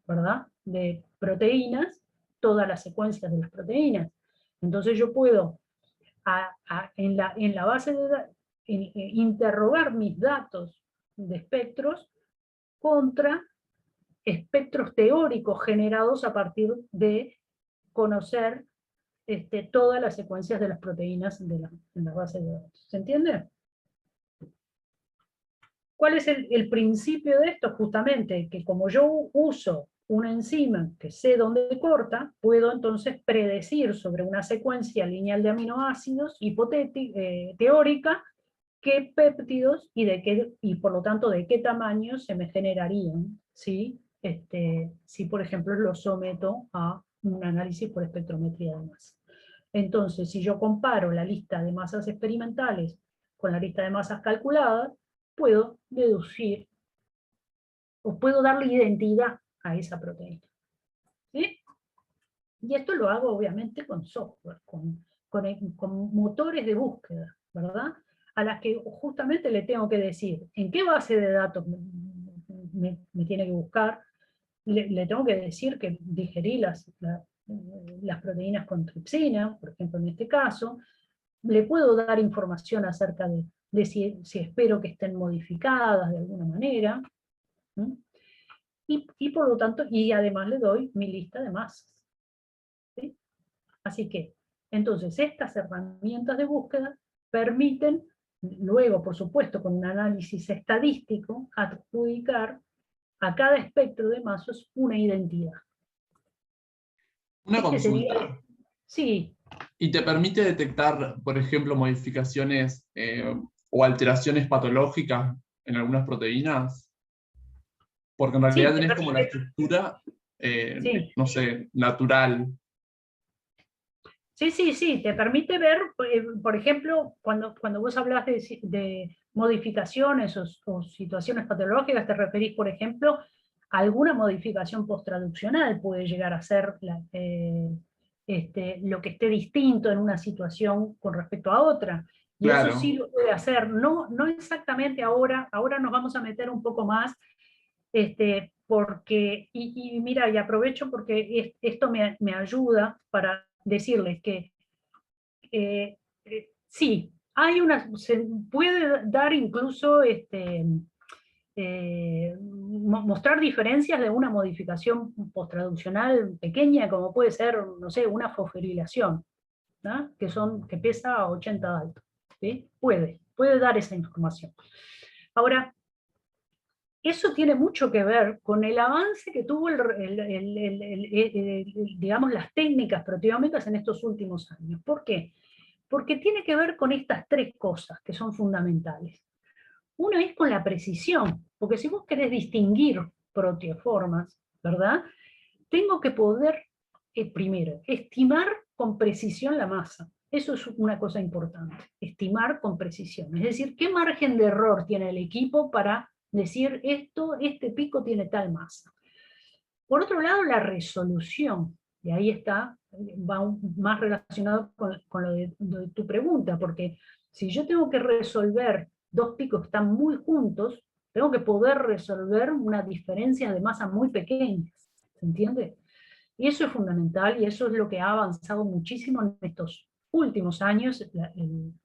¿verdad?, de proteínas, todas las secuencias de las proteínas. Entonces yo puedo, en la base de datos, interrogar mis datos de espectros contra espectros teóricos generados a partir de conocer todas las secuencias de las proteínas en la base de datos. ¿Se entiende? ¿Cuál es el principio de esto? Justamente que como yo uso una enzima que sé dónde corta, puedo entonces predecir sobre una secuencia lineal de aminoácidos teórica qué péptidos y por lo tanto de qué tamaño se me generarían, ¿sí? Si por ejemplo lo someto a un análisis por espectrometría de masa. Entonces, si yo comparo la lista de masas experimentales con la lista de masas calculadas, puedo deducir o puedo darle identidad a esa proteína. ¿Sí? Y esto lo hago obviamente con software, con motores de búsqueda, ¿verdad? A las que justamente le tengo que decir en qué base de datos me tiene que buscar, le tengo que decir que digerí las proteínas con tripsina, por ejemplo en este caso, le puedo dar información acerca de si espero que estén modificadas de alguna manera, y por lo tanto, y además le doy mi lista de masas. ¿Sí? Así que, entonces, estas herramientas de búsqueda permiten, luego, por supuesto, con un análisis estadístico, adjudicar a cada espectro de masas una identidad. Una consulta. Sería, sí. ¿Y te permite detectar, por ejemplo, modificaciones o alteraciones patológicas en algunas proteínas? Porque en realidad Sí, tenés como la estructura, sí. no sé, natural. Sí, te permite ver, por ejemplo, cuando vos hablas de modificaciones o situaciones patológicas, te referís, por ejemplo, a alguna modificación posttraduccional, puede llegar a ser lo que esté distinto en una situación con respecto a otra. Y eso Claro. sí lo puede hacer, no exactamente ahora nos vamos a meter un poco más, porque, y mira, y aprovecho porque esto me ayuda para decirles que sí, se puede dar incluso mostrar diferencias de una modificación posttraduccional pequeña, como puede ser, no sé, una fosforilación, ¿no? Que pesa 80 Dalton. ¿Sí? Puede dar esa información. Ahora, eso tiene mucho que ver con el avance que tuvo digamos, las técnicas proteómicas en estos últimos años. ¿Por qué? Porque tiene que ver con estas tres cosas que son fundamentales. Una es con la precisión, porque si vos querés distinguir proteoformas, ¿verdad? Tengo que poder, primero, estimar con precisión la masa. Eso es una cosa importante, estimar con precisión. Es decir, ¿qué margen de error tiene el equipo para decir este pico tiene tal masa? Por otro lado, la resolución, y ahí está, va más relacionado con lo de tu pregunta, porque si yo tengo que resolver dos picos que están muy juntos, tengo que poder resolver una diferencia de masa muy pequeñas, ¿se entiende? Y eso es fundamental, y eso es lo que ha avanzado muchísimo en estos últimos años, en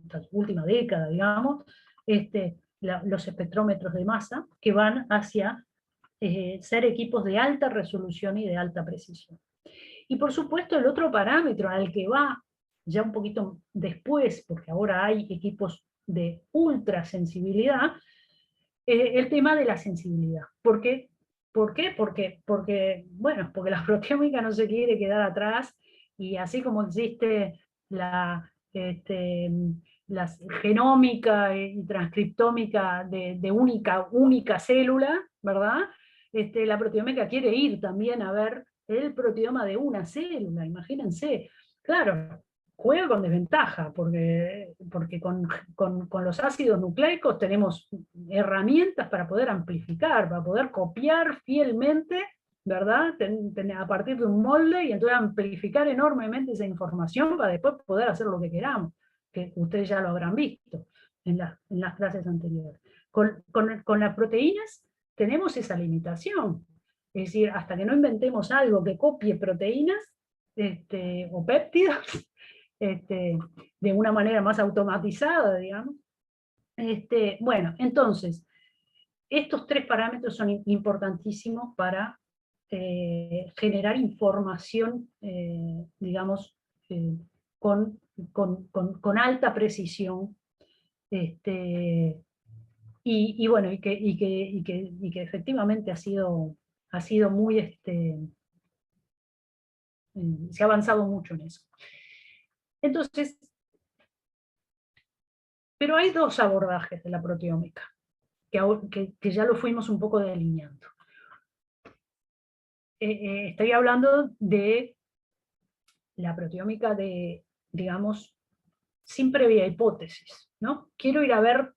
esta última década, digamos, los espectrómetros de masa, que van hacia ser equipos de alta resolución y de alta precisión. Y por supuesto el otro parámetro al que va ya un poquito después, porque ahora hay equipos de ultra sensibilidad, el tema de la sensibilidad. ¿Por qué? ¿Por qué? Bueno, porque la proteómica no se quiere quedar atrás, y así como existe la genómica y transcriptómica de única célula, ¿verdad? La proteómica quiere ir también a ver el proteoma de una célula, imagínense. Claro, juega con desventaja, porque con los ácidos nucleicos tenemos herramientas para poder amplificar, para poder copiar fielmente, ¿verdad? A partir de un molde, y entonces amplificar enormemente esa información para después poder hacer lo que queramos, que ustedes ya lo habrán visto en las clases anteriores. Con las proteínas tenemos esa limitación. Es decir, hasta que no inventemos algo que copie proteínas o péptidos, de una manera más automatizada, digamos. Bueno, entonces, estos tres parámetros son importantísimos para generar información, digamos, con alta precisión, y bueno, y que efectivamente ha sido muy, se ha avanzado mucho en eso. Entonces, pero hay dos abordajes de la proteómica, que ya lo fuimos un poco delineando. Estoy hablando de la proteómica de, digamos, sin previa hipótesis, ¿no? Quiero ir a ver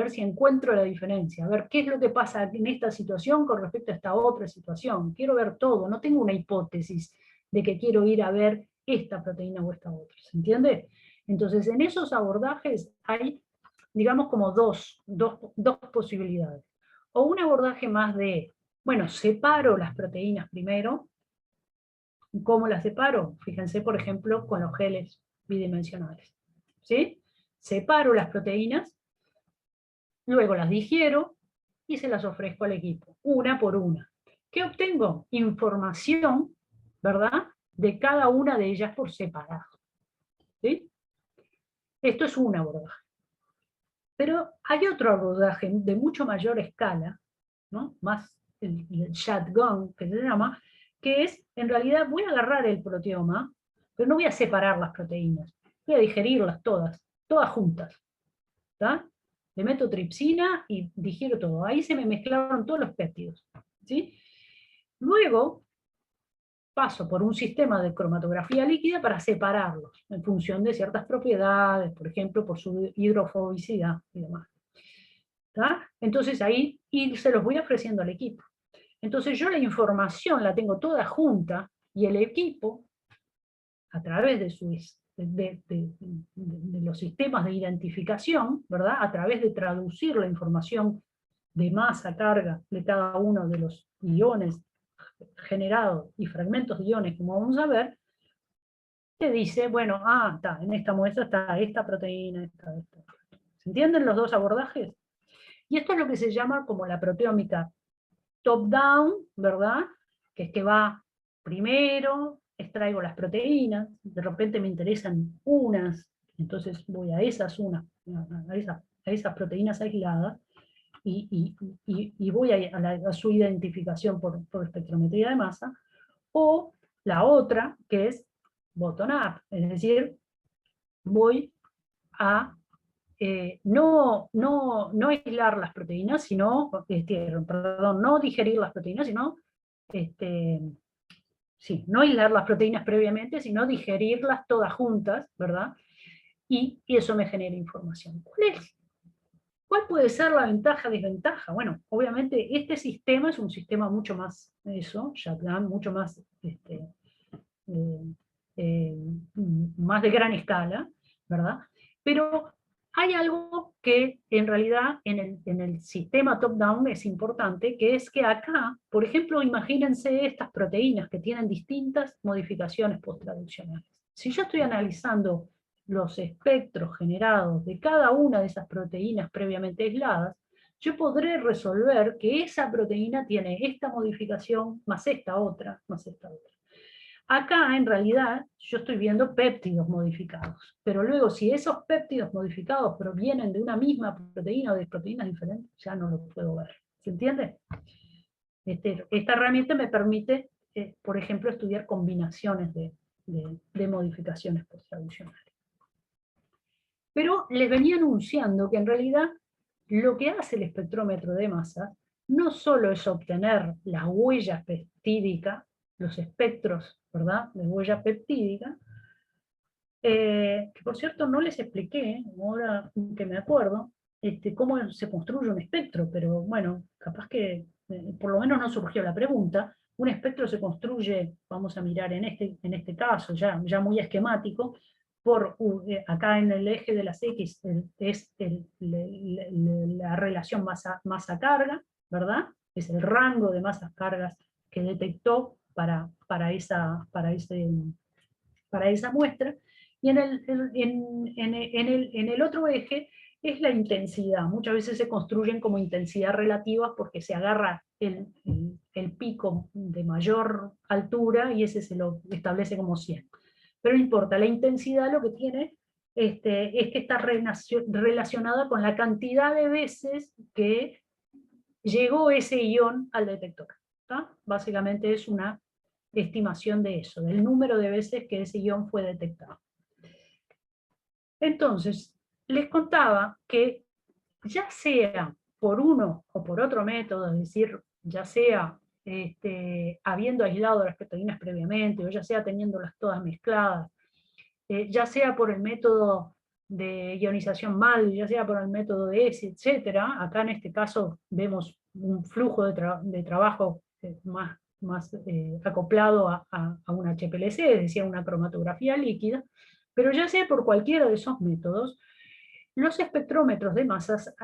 si encuentro la diferencia, a ver qué es lo que pasa en esta situación con respecto a esta otra situación. Quiero ver todo, no tengo una hipótesis de que quiero ir a ver esta proteína o esta otra, ¿se entiende? Entonces, en esos abordajes hay, digamos, como dos posibilidades. O un abordaje más de, bueno, separo las proteínas primero. ¿Cómo las separo? Fíjense, por ejemplo, con los geles bidimensionales. ¿Sí? Separo las proteínas, luego las digiero y se las ofrezco al equipo, una por una. ¿Qué obtengo? Información, ¿verdad?, de cada una de ellas por separado. ¿Sí? Esto es un abordaje. Pero hay otro abordaje de mucho mayor escala, ¿no? Más el shotgun, que se llama, que es, en realidad, voy a agarrar el proteoma, pero no voy a separar las proteínas, voy a digerirlas todas juntas. ¿Está? Le meto tripsina y digiero todo. Ahí se me mezclaron todos los péptidos. ¿Sí? Luego paso por un sistema de cromatografía líquida para separarlos, en función de ciertas propiedades, por ejemplo, por su hidrofobicidad y demás. ¿Está? Entonces ahí se los voy ofreciendo al equipo. Entonces yo la información la tengo toda junta, y el equipo, a través de los sistemas de identificación, ¿verdad?, a través de traducir la información de masa, carga de cada uno de los iones generados y fragmentos de iones, como vamos a ver, te dice, bueno, en esta muestra está esta proteína, esta. ¿Se entienden los dos abordajes? Y esto es lo que se llama como la proteómica top-down, ¿verdad? Que es que va primero, extraigo las proteínas, de repente me interesan unas, entonces voy a esas proteínas aisladas, y voy a su identificación por espectrometría de masa, o la otra, que es bottom-up, es decir, voy a no aislar las proteínas, sino, perdón, no digerir las proteínas, sino, sí, no aislar las proteínas previamente, sino digerirlas todas juntas, ¿verdad? Y eso me genera información. ¿Cuál puede ser la ventaja, desventaja? Bueno, obviamente este sistema es un sistema mucho más, mucho más, eh, eh, más de gran escala, ¿verdad? Pero hay algo que en realidad en el sistema top-down es importante, que es que acá, por ejemplo, imagínense estas proteínas que tienen distintas modificaciones posttraduccionales. Si yo estoy analizando los espectros generados de cada una de esas proteínas previamente aisladas, yo podré resolver que esa proteína tiene esta modificación más esta otra, más esta otra. Acá, en realidad, yo estoy viendo péptidos modificados, pero luego si esos péptidos modificados provienen de una misma proteína o de proteínas diferentes, ya no lo puedo ver. ¿Se entiende? Esta herramienta me permite, por ejemplo, estudiar combinaciones de modificaciones posttraduccionales. Pero les venía anunciando que en realidad lo que hace el espectrómetro de masa no solo es obtener las huellas peptídicas, los espectros, ¿verdad?, de huella peptídica, que por cierto no les expliqué, ahora que me acuerdo, cómo se construye un espectro, pero bueno, capaz que por lo menos no surgió la pregunta. Un espectro se construye, vamos a mirar en este caso, ya muy esquemático, acá en el eje de las X es la relación masa-carga, ¿verdad? Es el rango de masas-cargas que detectó para esa muestra, y en el otro eje es la intensidad. Muchas veces se construyen como intensidad relativa porque se agarra el pico de mayor altura y ese se lo establece como 100. Pero no importa, la intensidad lo que tiene es que está relacionada con la cantidad de veces que llegó ese ion al detector. ¿Tá? Básicamente es una estimación de eso, del número de veces que ese ion fue detectado. Entonces, les contaba que ya sea por uno o por otro método, es decir, ya sea habiendo aislado las proteínas previamente, o ya sea teniéndolas todas mezcladas, ya sea por el método de ionización MAL, ya sea por el método de ESI, etc. Acá en este caso vemos un flujo de trabajo más acoplado a un HPLC, es decir, a una cromatografía líquida, pero ya sea por cualquiera de esos métodos, los espectrómetros de masas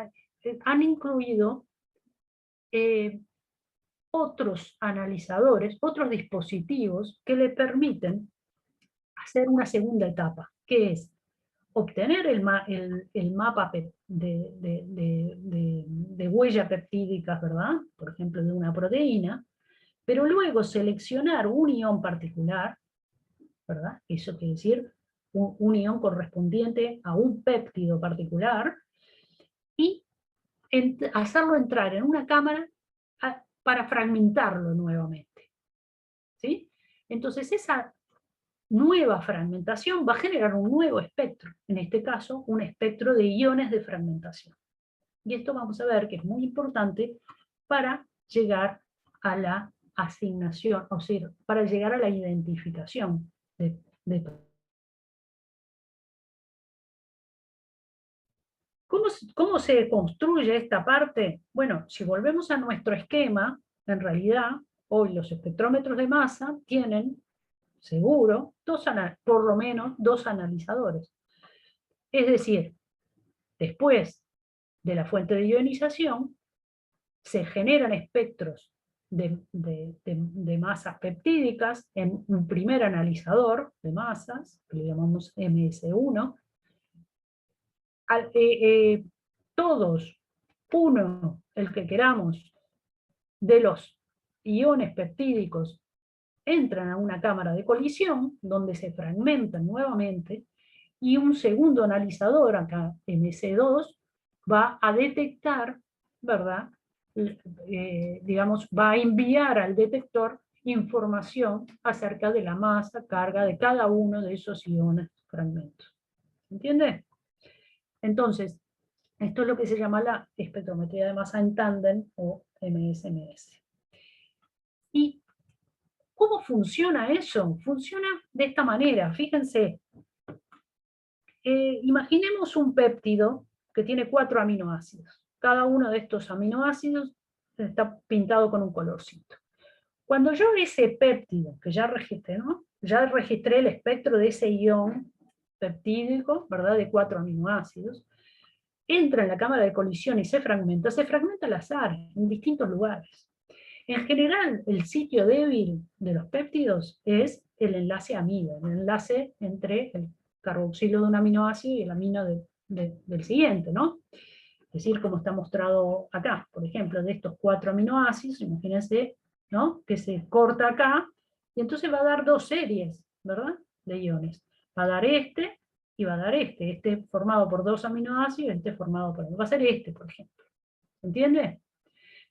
han incluido otros analizadores, otros dispositivos que le permiten hacer una segunda etapa, que es obtener el mapa de huellas peptídicas, ¿verdad? Por ejemplo, de una proteína, pero luego seleccionar un ion particular, ¿verdad? Eso quiere decir un ion correspondiente a un péptido particular, y hacerlo entrar en una cámara para fragmentarlo nuevamente. ¿Sí? Entonces esa nueva fragmentación va a generar un nuevo espectro, en este caso un espectro de iones de fragmentación. Y esto vamos a ver que es muy importante para llegar a la asignación, o sea, para llegar a la identificación de ¿Cómo se construye esta parte? Bueno, si volvemos a nuestro esquema, en realidad, hoy los espectrómetros de masa tienen, seguro, por lo menos dos analizadores. Es decir, después de la fuente de ionización, se generan espectros de masas peptídicas en un primer analizador de masas, que le llamamos MS1, todos, uno, el que queramos, de los iones peptídicos entran a una cámara de colisión, donde se fragmentan nuevamente, y un segundo analizador, acá MC2, va a detectar ¿verdad? Digamos, va a enviar al detector información acerca de la masa, carga de cada uno de esos iones fragmentos. ¿Entiende? Entonces, esto es lo que se llama la espectrometría de masa en tándem o MSMS. ¿Y cómo funciona eso? Funciona de esta manera, fíjense. Imaginemos un péptido que tiene 4 aminoácidos. Cada uno de estos aminoácidos está pintado con un colorcito. Cuando yo ese péptido, que ya registré, ¿no? Ya registré el espectro de ese ion peptídico, ¿verdad? De 4 aminoácidos, entra en la cámara de colisión y se fragmenta al azar, en distintos lugares. En general, el sitio débil de los péptidos es el enlace amido, el enlace entre el carboxilo de un aminoácido y el amino del siguiente, ¿no? Es decir, como está mostrado acá, por ejemplo, de estos 4 aminoácidos, imagínense, ¿no? Que se corta acá, y entonces va a dar 2 series, ¿verdad? De iones. Va a dar este, y va a dar este formado por 2 aminoácidos, este formado por... va a ser este, por ejemplo. ¿Entiende?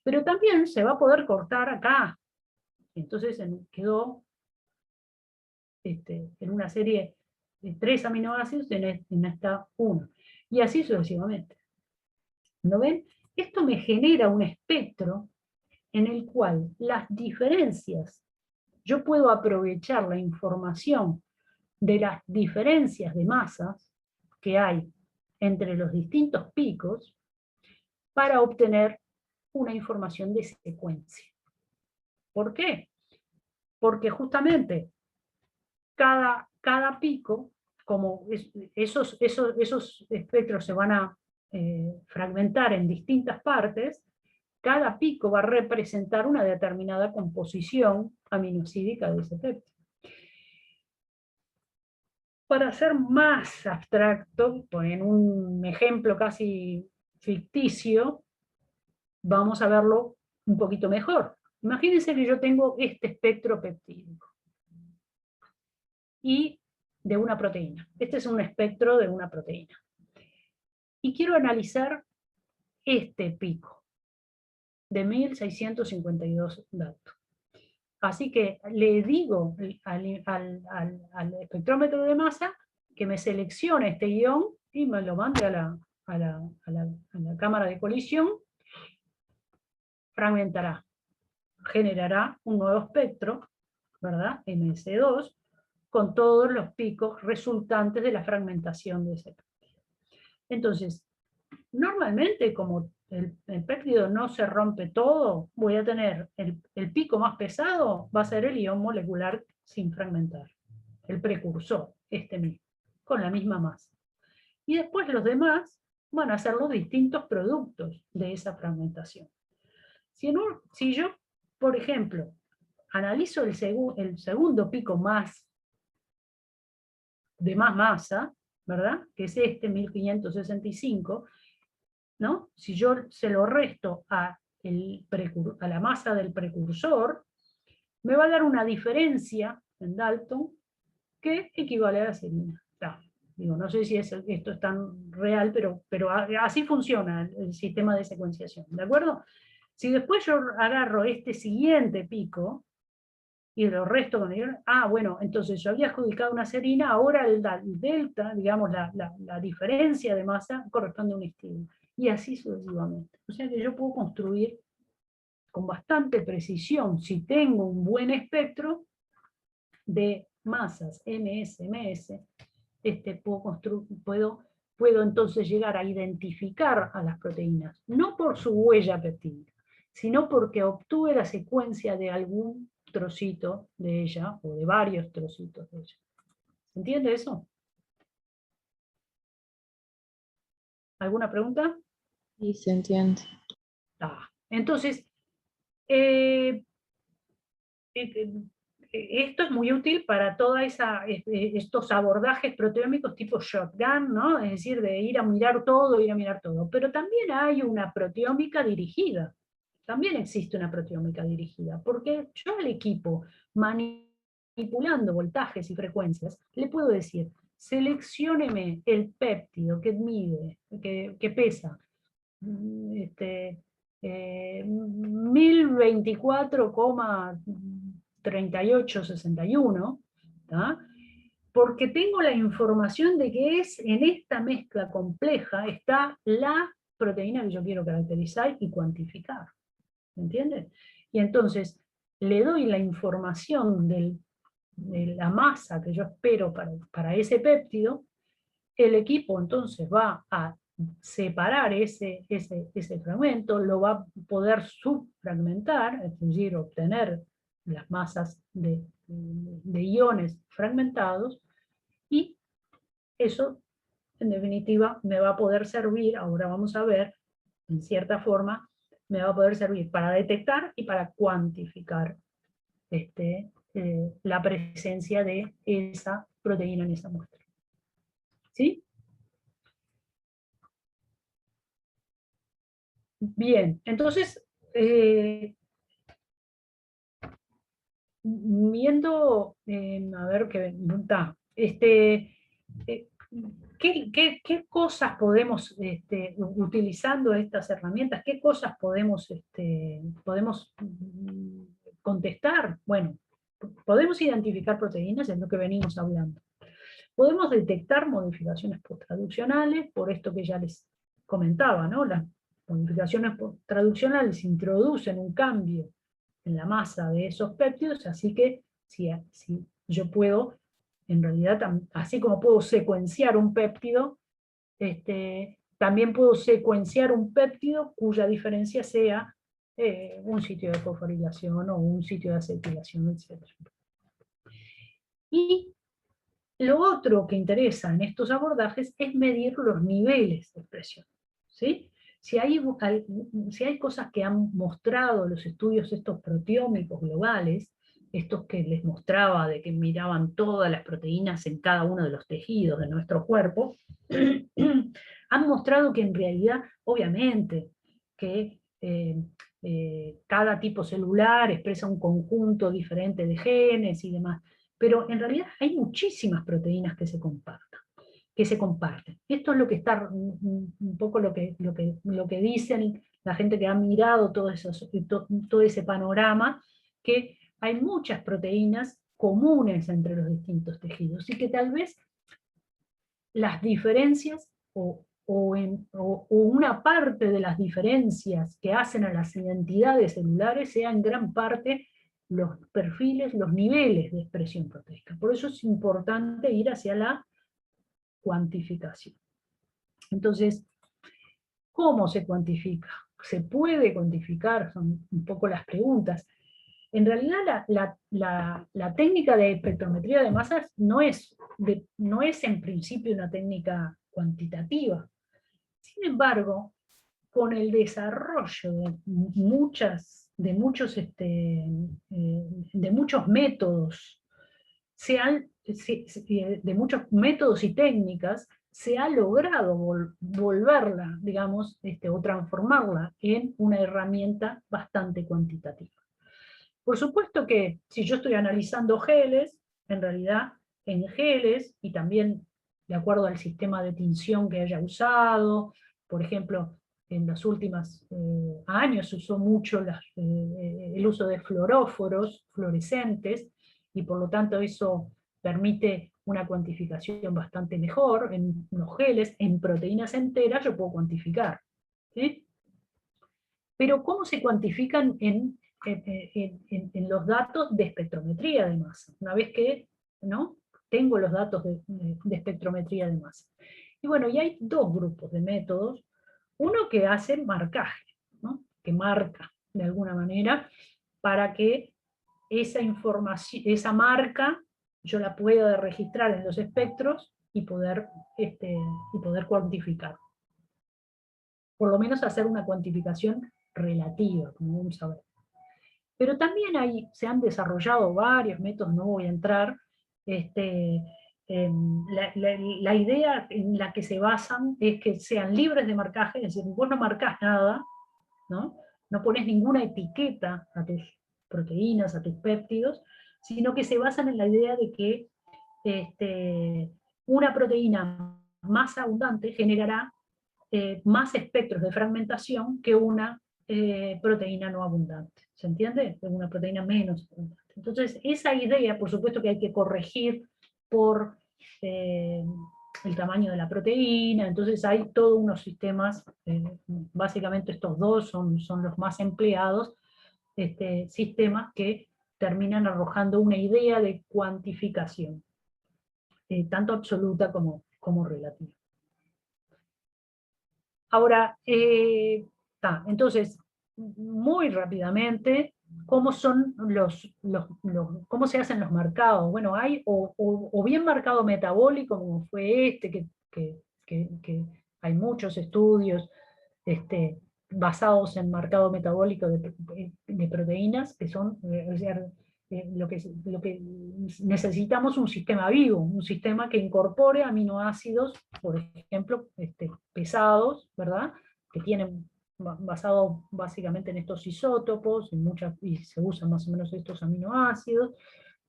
Pero también se va a poder cortar acá. Entonces quedó en una serie de 3 aminoácidos, en esta 1. Y así sucesivamente. ¿No ven? Esto me genera un espectro en el cual las diferencias, yo puedo aprovechar la información de las diferencias de masas que hay entre los distintos picos para obtener una información de secuencia. ¿Por qué? Porque justamente cada pico, como esos espectros se van a fragmentar en distintas partes, cada pico va a representar una determinada composición aminosídica de ese péptido. Para ser más abstracto, en un ejemplo casi ficticio, vamos a verlo un poquito mejor. Imagínense que yo tengo este espectro peptídico y de una proteína. Este es un espectro de una proteína. Y quiero analizar este pico de 1652 datos. Así que le digo al espectrómetro de masa que me seleccione este ion y me lo mande a la cámara de colisión, fragmentará, generará un nuevo espectro, ¿verdad? MS2, con todos los picos resultantes de la fragmentación de ese péptido. Entonces, normalmente, como el péptido no se rompe todo, voy a tener el pico más pesado, va a ser el ion molecular sin fragmentar, el precursor, este mismo, con la misma masa. Y después los demás van a ser los distintos productos de esa fragmentación. Si yo, por ejemplo, analizo el segundo pico más de más masa, ¿verdad? Que es este 1565, ¿no? Si yo se lo resto a la masa del precursor, me va a dar una diferencia en Dalton que equivale a la serina. Digo, no sé si esto es tan real, pero así funciona el sistema de secuenciación, ¿de acuerdo? Si después yo agarro este siguiente pico y lo resto con el... bueno, entonces yo había adjudicado una serina, ahora el delta, digamos, la diferencia de masa corresponde a un estímulo. Y así sucesivamente. O sea que yo puedo construir con bastante precisión, si tengo un buen espectro de masas MS, puedo entonces llegar a identificar a las proteínas, no por su huella peptídica, sino porque obtuve la secuencia de algún trocito de ella, o de varios trocitos de ella. ¿Se entiende eso? ¿Alguna pregunta? Sí, se entiende. Entonces, esto es muy útil para todos estos abordajes proteómicos tipo shotgun, ¿no? Es decir, de ir a mirar todo, pero también hay una proteómica dirigida. También existe una proteómica dirigida, porque yo al equipo, manipulando voltajes y frecuencias, le puedo decir, seleccióneme el péptido que mide, que pesa 1024,3861, porque tengo la información de que en esta mezcla compleja está la proteína que yo quiero caracterizar y cuantificar. ¿Me entiendes? Y entonces le doy la información de la masa que yo espero para ese péptido. El equipo entonces va a separar ese fragmento, lo va a poder subfragmentar, es decir, obtener las masas de iones fragmentados, y eso, en definitiva, me va a poder servir, ahora vamos a ver, en cierta forma, me va a poder servir para detectar y para cuantificar la presencia de esa proteína en esa muestra. ¿Sí? Bien, entonces, viendo, a ver qué está, ¿qué cosas podemos, utilizando estas herramientas, qué cosas podemos contestar? Bueno, podemos identificar proteínas, es lo que venimos hablando. Podemos detectar modificaciones posttraduccionales, por esto que ya les comentaba, ¿no? Las modificaciones posttraduccionales introducen un cambio en la masa de esos péptidos, así que si yo puedo, en realidad, así como puedo secuenciar un péptido, también puedo secuenciar un péptido cuya diferencia sea un sitio de fosforilación o un sitio de acetilación, etc. Y lo otro que interesa en estos abordajes es medir los niveles de expresión, ¿sí? Si hay cosas que han mostrado los estudios estos proteómicos globales, estos que les mostraba de que miraban todas las proteínas en cada uno de los tejidos de nuestro cuerpo, han mostrado que en realidad, obviamente, que cada tipo celular expresa un conjunto diferente de genes y demás, pero en realidad hay muchísimas proteínas que se comparten. Esto es lo que está, un poco lo que dicen la gente que ha mirado todo ese panorama, que hay muchas proteínas comunes entre los distintos tejidos, y que tal vez las diferencias o una parte de las diferencias que hacen a las identidades celulares sea en gran parte los perfiles, los niveles de expresión proteica. Por eso es importante ir hacia la cuantificación. Entonces, ¿cómo se cuantifica? ¿Se puede cuantificar? Son un poco las preguntas. En realidad la técnica de espectrometría de masas no es en principio una técnica cuantitativa. Sin embargo, con el desarrollo de muchos métodos, de muchos métodos y técnicas, se ha logrado volverla, digamos, o transformarla en una herramienta bastante cuantitativa. Por supuesto que si yo estoy analizando geles, en realidad en geles, y también de acuerdo al sistema de tinción que haya usado, por ejemplo, en los últimos años se usó mucho el uso de fluoróforos fluorescentes, y por lo tanto eso permite una cuantificación bastante mejor. En los geles, en proteínas enteras, yo puedo cuantificar, ¿sí? Pero ¿cómo se cuantifican en los datos de espectrometría de masa? Una vez que, ¿no?, tengo los datos de espectrometría de masa. Y bueno, y hay dos grupos de métodos. Uno que hace marcaje, ¿no?, que marca de alguna manera para que esa información, esa marca, yo la pueda registrar en los espectros y poder cuantificar. Por lo menos hacer una cuantificación relativa, como vamos a ver. Pero también se han desarrollado varios métodos, no voy a entrar. La idea en la que se basan es que sean libres de marcaje, es decir, vos no marcás nada, ¿no? No pones ninguna etiqueta a tus proteínas, a tus péptidos, sino que se basan en la idea de que una proteína más abundante generará más espectros de fragmentación que una proteína no abundante. ¿Se entiende? Una proteína menos abundante. Entonces, esa idea, por supuesto que hay que corregir por el tamaño de la proteína, entonces hay todos unos sistemas, básicamente estos dos son los más empleados, sistemas que terminan arrojando una idea de cuantificación, tanto absoluta como relativa. Ahora, entonces, muy rápidamente, ¿cómo son cómo se hacen los marcados? Bueno, hay o bien marcado metabólico, como fue que hay muchos estudios basados en marcado metabólico de proteínas, que son, o sea, lo que necesitamos un sistema vivo, un sistema que incorpore aminoácidos, por ejemplo, pesados, ¿verdad? Que tienen basado básicamente en estos isótopos, y se usan más o menos estos aminoácidos,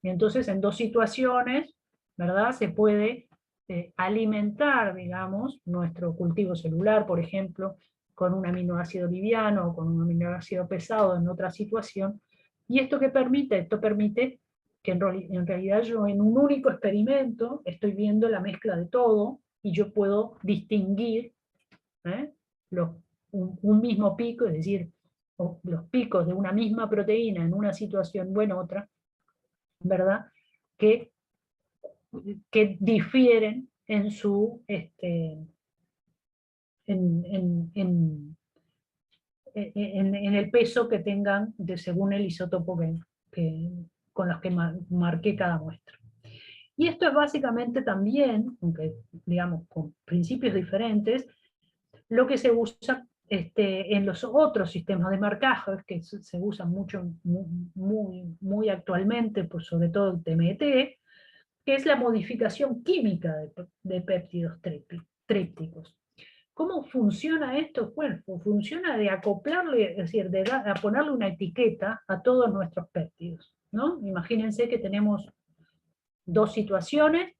y entonces en dos situaciones, ¿verdad? Se puede alimentar, digamos, nuestro cultivo celular, por ejemplo, con un aminoácido liviano o con un aminoácido pesado en otra situación. ¿Y esto qué permite? Esto permite que en realidad yo en un único experimento estoy viendo la mezcla de todo y yo puedo distinguir un mismo pico, es decir, los picos de una misma proteína en una situación o en otra, ¿verdad? Que difieren en su en el peso que tengan según el isótopo con los que marqué cada muestra. Y esto es básicamente también, aunque digamos con principios diferentes, lo que se usa en los otros sistemas de marcaje, que se usan mucho, muy actualmente, pues sobre todo el TMT, que es la modificación química de péptidos trípticos. ¿Cómo funciona esto? Bueno, funciona de acoplarle, es decir, a ponerle una etiqueta a todos nuestros péptidos, ¿no? Imagínense que tenemos dos situaciones,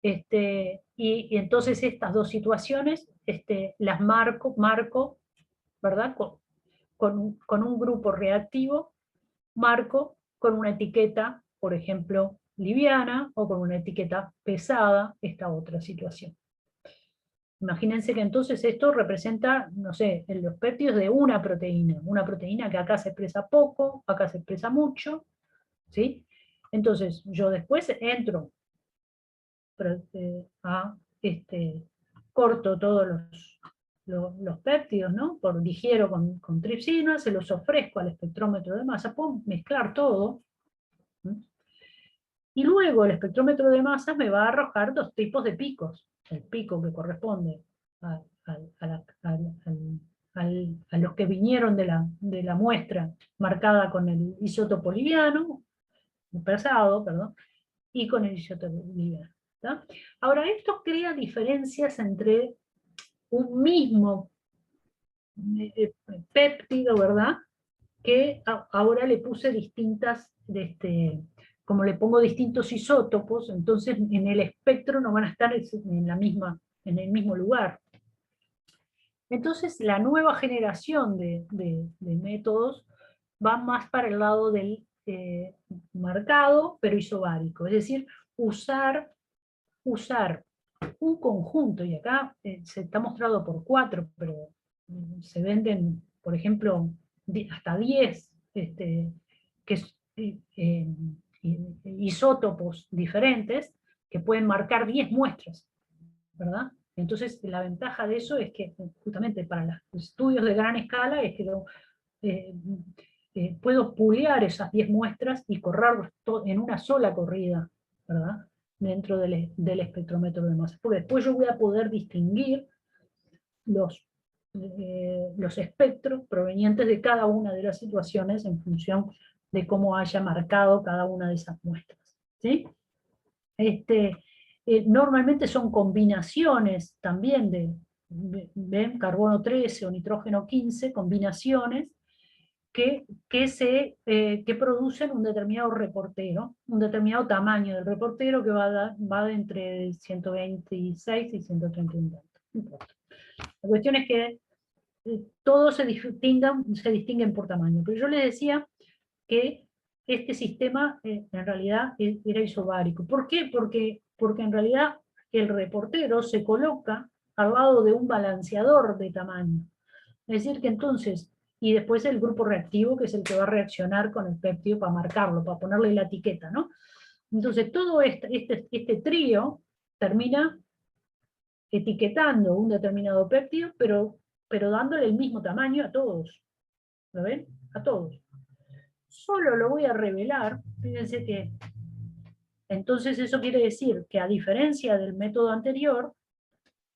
y entonces estas dos situaciones las marco, ¿verdad? Con un grupo reactivo, marco con una etiqueta, por ejemplo, liviana, o con una etiqueta pesada, esta otra situación. Imagínense que entonces esto representa, no sé, los péptidos de una proteína que acá se expresa poco, acá se expresa mucho, ¿sí? Entonces yo después entro corto todos los péptidos, ¿no? Digiero con tripsina, se los ofrezco al espectrómetro de masa, puedo mezclar todo, ¿sí? Y luego el espectrómetro de masas me va a arrojar dos tipos de picos. El pico que corresponde a los que vinieron de la muestra marcada con el isótopo liviano, pesado, perdón, y con el isótopo liviano. ¿Tá? Ahora, esto crea diferencias entre un mismo péptido, ¿verdad? Que ahora le puse distintas, como le pongo distintos isótopos, entonces en el espectro no van a estar en el mismo lugar. Entonces la nueva generación de métodos va más para el lado del marcado, pero isobárico, es decir, usar un conjunto, y acá se está mostrado por 4, pero se venden, por ejemplo, hasta 10 isótopos diferentes que pueden marcar 10 muestras, ¿verdad? Entonces la ventaja de eso es que justamente para los estudios de gran escala es que puedo pulear esas 10 muestras y correrlas en una sola corrida, ¿verdad? Dentro del espectrómetro de masa. Porque después yo voy a poder distinguir los espectros provenientes de cada una de las situaciones en función de cómo haya marcado cada una de esas muestras, ¿sí? Normalmente son combinaciones también ¿ven? Carbono 13 o nitrógeno 15, combinaciones que producen un determinado reportero, un determinado tamaño del reportero que va de entre 126 y 131 datos. La cuestión es que todos se distinguen por tamaño. Pero yo les decía que este sistema en realidad era isobárico. ¿Por qué? Porque en realidad el reportero se coloca al lado de un balanceador de tamaño. Es decir, que entonces, y después el grupo reactivo, que es el que va a reaccionar con el péptido para marcarlo, para ponerle la etiqueta, ¿no? Entonces todo este trío termina etiquetando un determinado péptido, pero dándole el mismo tamaño a todos. ¿Lo ven? A todos. Solo lo voy a revelar, fíjense que, entonces eso quiere decir que a diferencia del método anterior,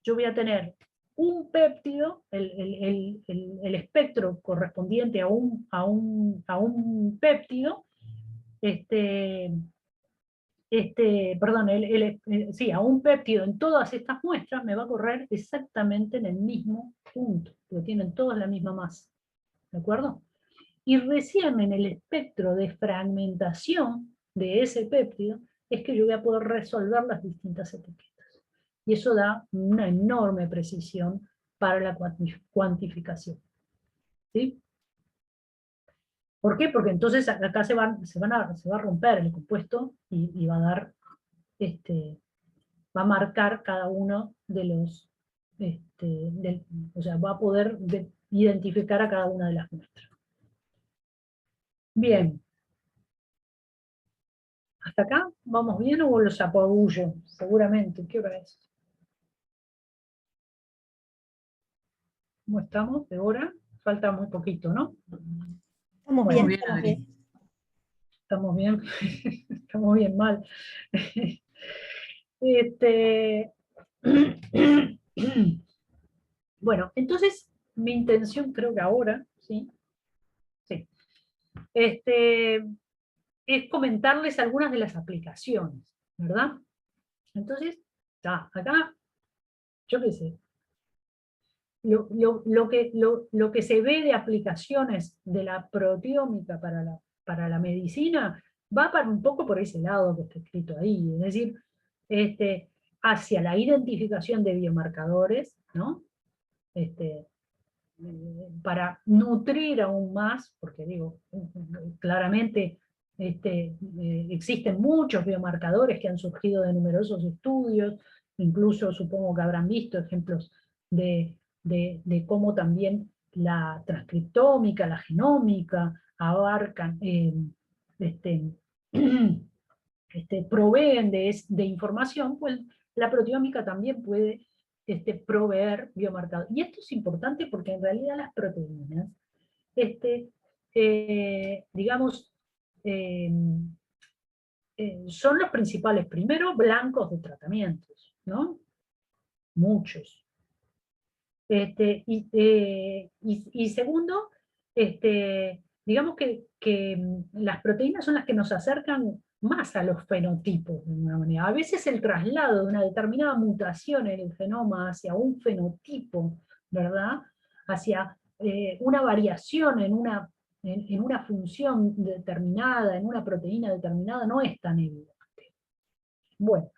yo voy a tener un péptido, el espectro correspondiente a un péptido, perdón, sí, a un péptido en todas estas muestras me va a correr exactamente en el mismo punto, porque tienen todas la misma masa, ¿de acuerdo? Y recién en el espectro de fragmentación de ese péptido es que yo voy a poder resolver las distintas etiquetas. Y eso da una enorme precisión para la cuantificación. ¿Sí? ¿Por qué? Porque entonces acá se va a romper el compuesto y va a dar, va a marcar cada uno de los, o sea, va a poder identificar a cada una de las muestras. Bien. ¿Hasta acá vamos bien o los apabullo? Seguramente. ¿Qué hora es? ¿Cómo estamos de hora? Falta muy poquito, ¿no? Estamos Bueno, bien, estamos bien. ¿estamos bien? Estamos bien mal. Bueno, entonces mi intención creo que ahora, ¿sí? Sí. Es comentarles algunas de las aplicaciones, ¿verdad? Entonces, acá, yo qué sé, lo que se ve de aplicaciones de la proteómica para la medicina va un poco por ese lado que está escrito ahí, es decir, hacia la identificación de biomarcadores, ¿no? Para nutrir aún más, porque digo, claramente existen muchos biomarcadores que han surgido de numerosos estudios, incluso supongo que habrán visto ejemplos de cómo también la transcriptómica, la genómica, abarcan, proveen de información, pues la proteómica también puede proveer biomarcadores. Y esto es importante porque en realidad las proteínas, digamos, son los principales, primero, blancos de tratamientos, ¿no? Muchos. Y segundo, digamos que las proteínas son las que nos acercan más a los fenotipos, de alguna manera. A veces el traslado de una determinada mutación en el genoma hacia un fenotipo, ¿verdad? Hacia una variación en una función determinada, en una proteína determinada, no es tan evidente. Bueno,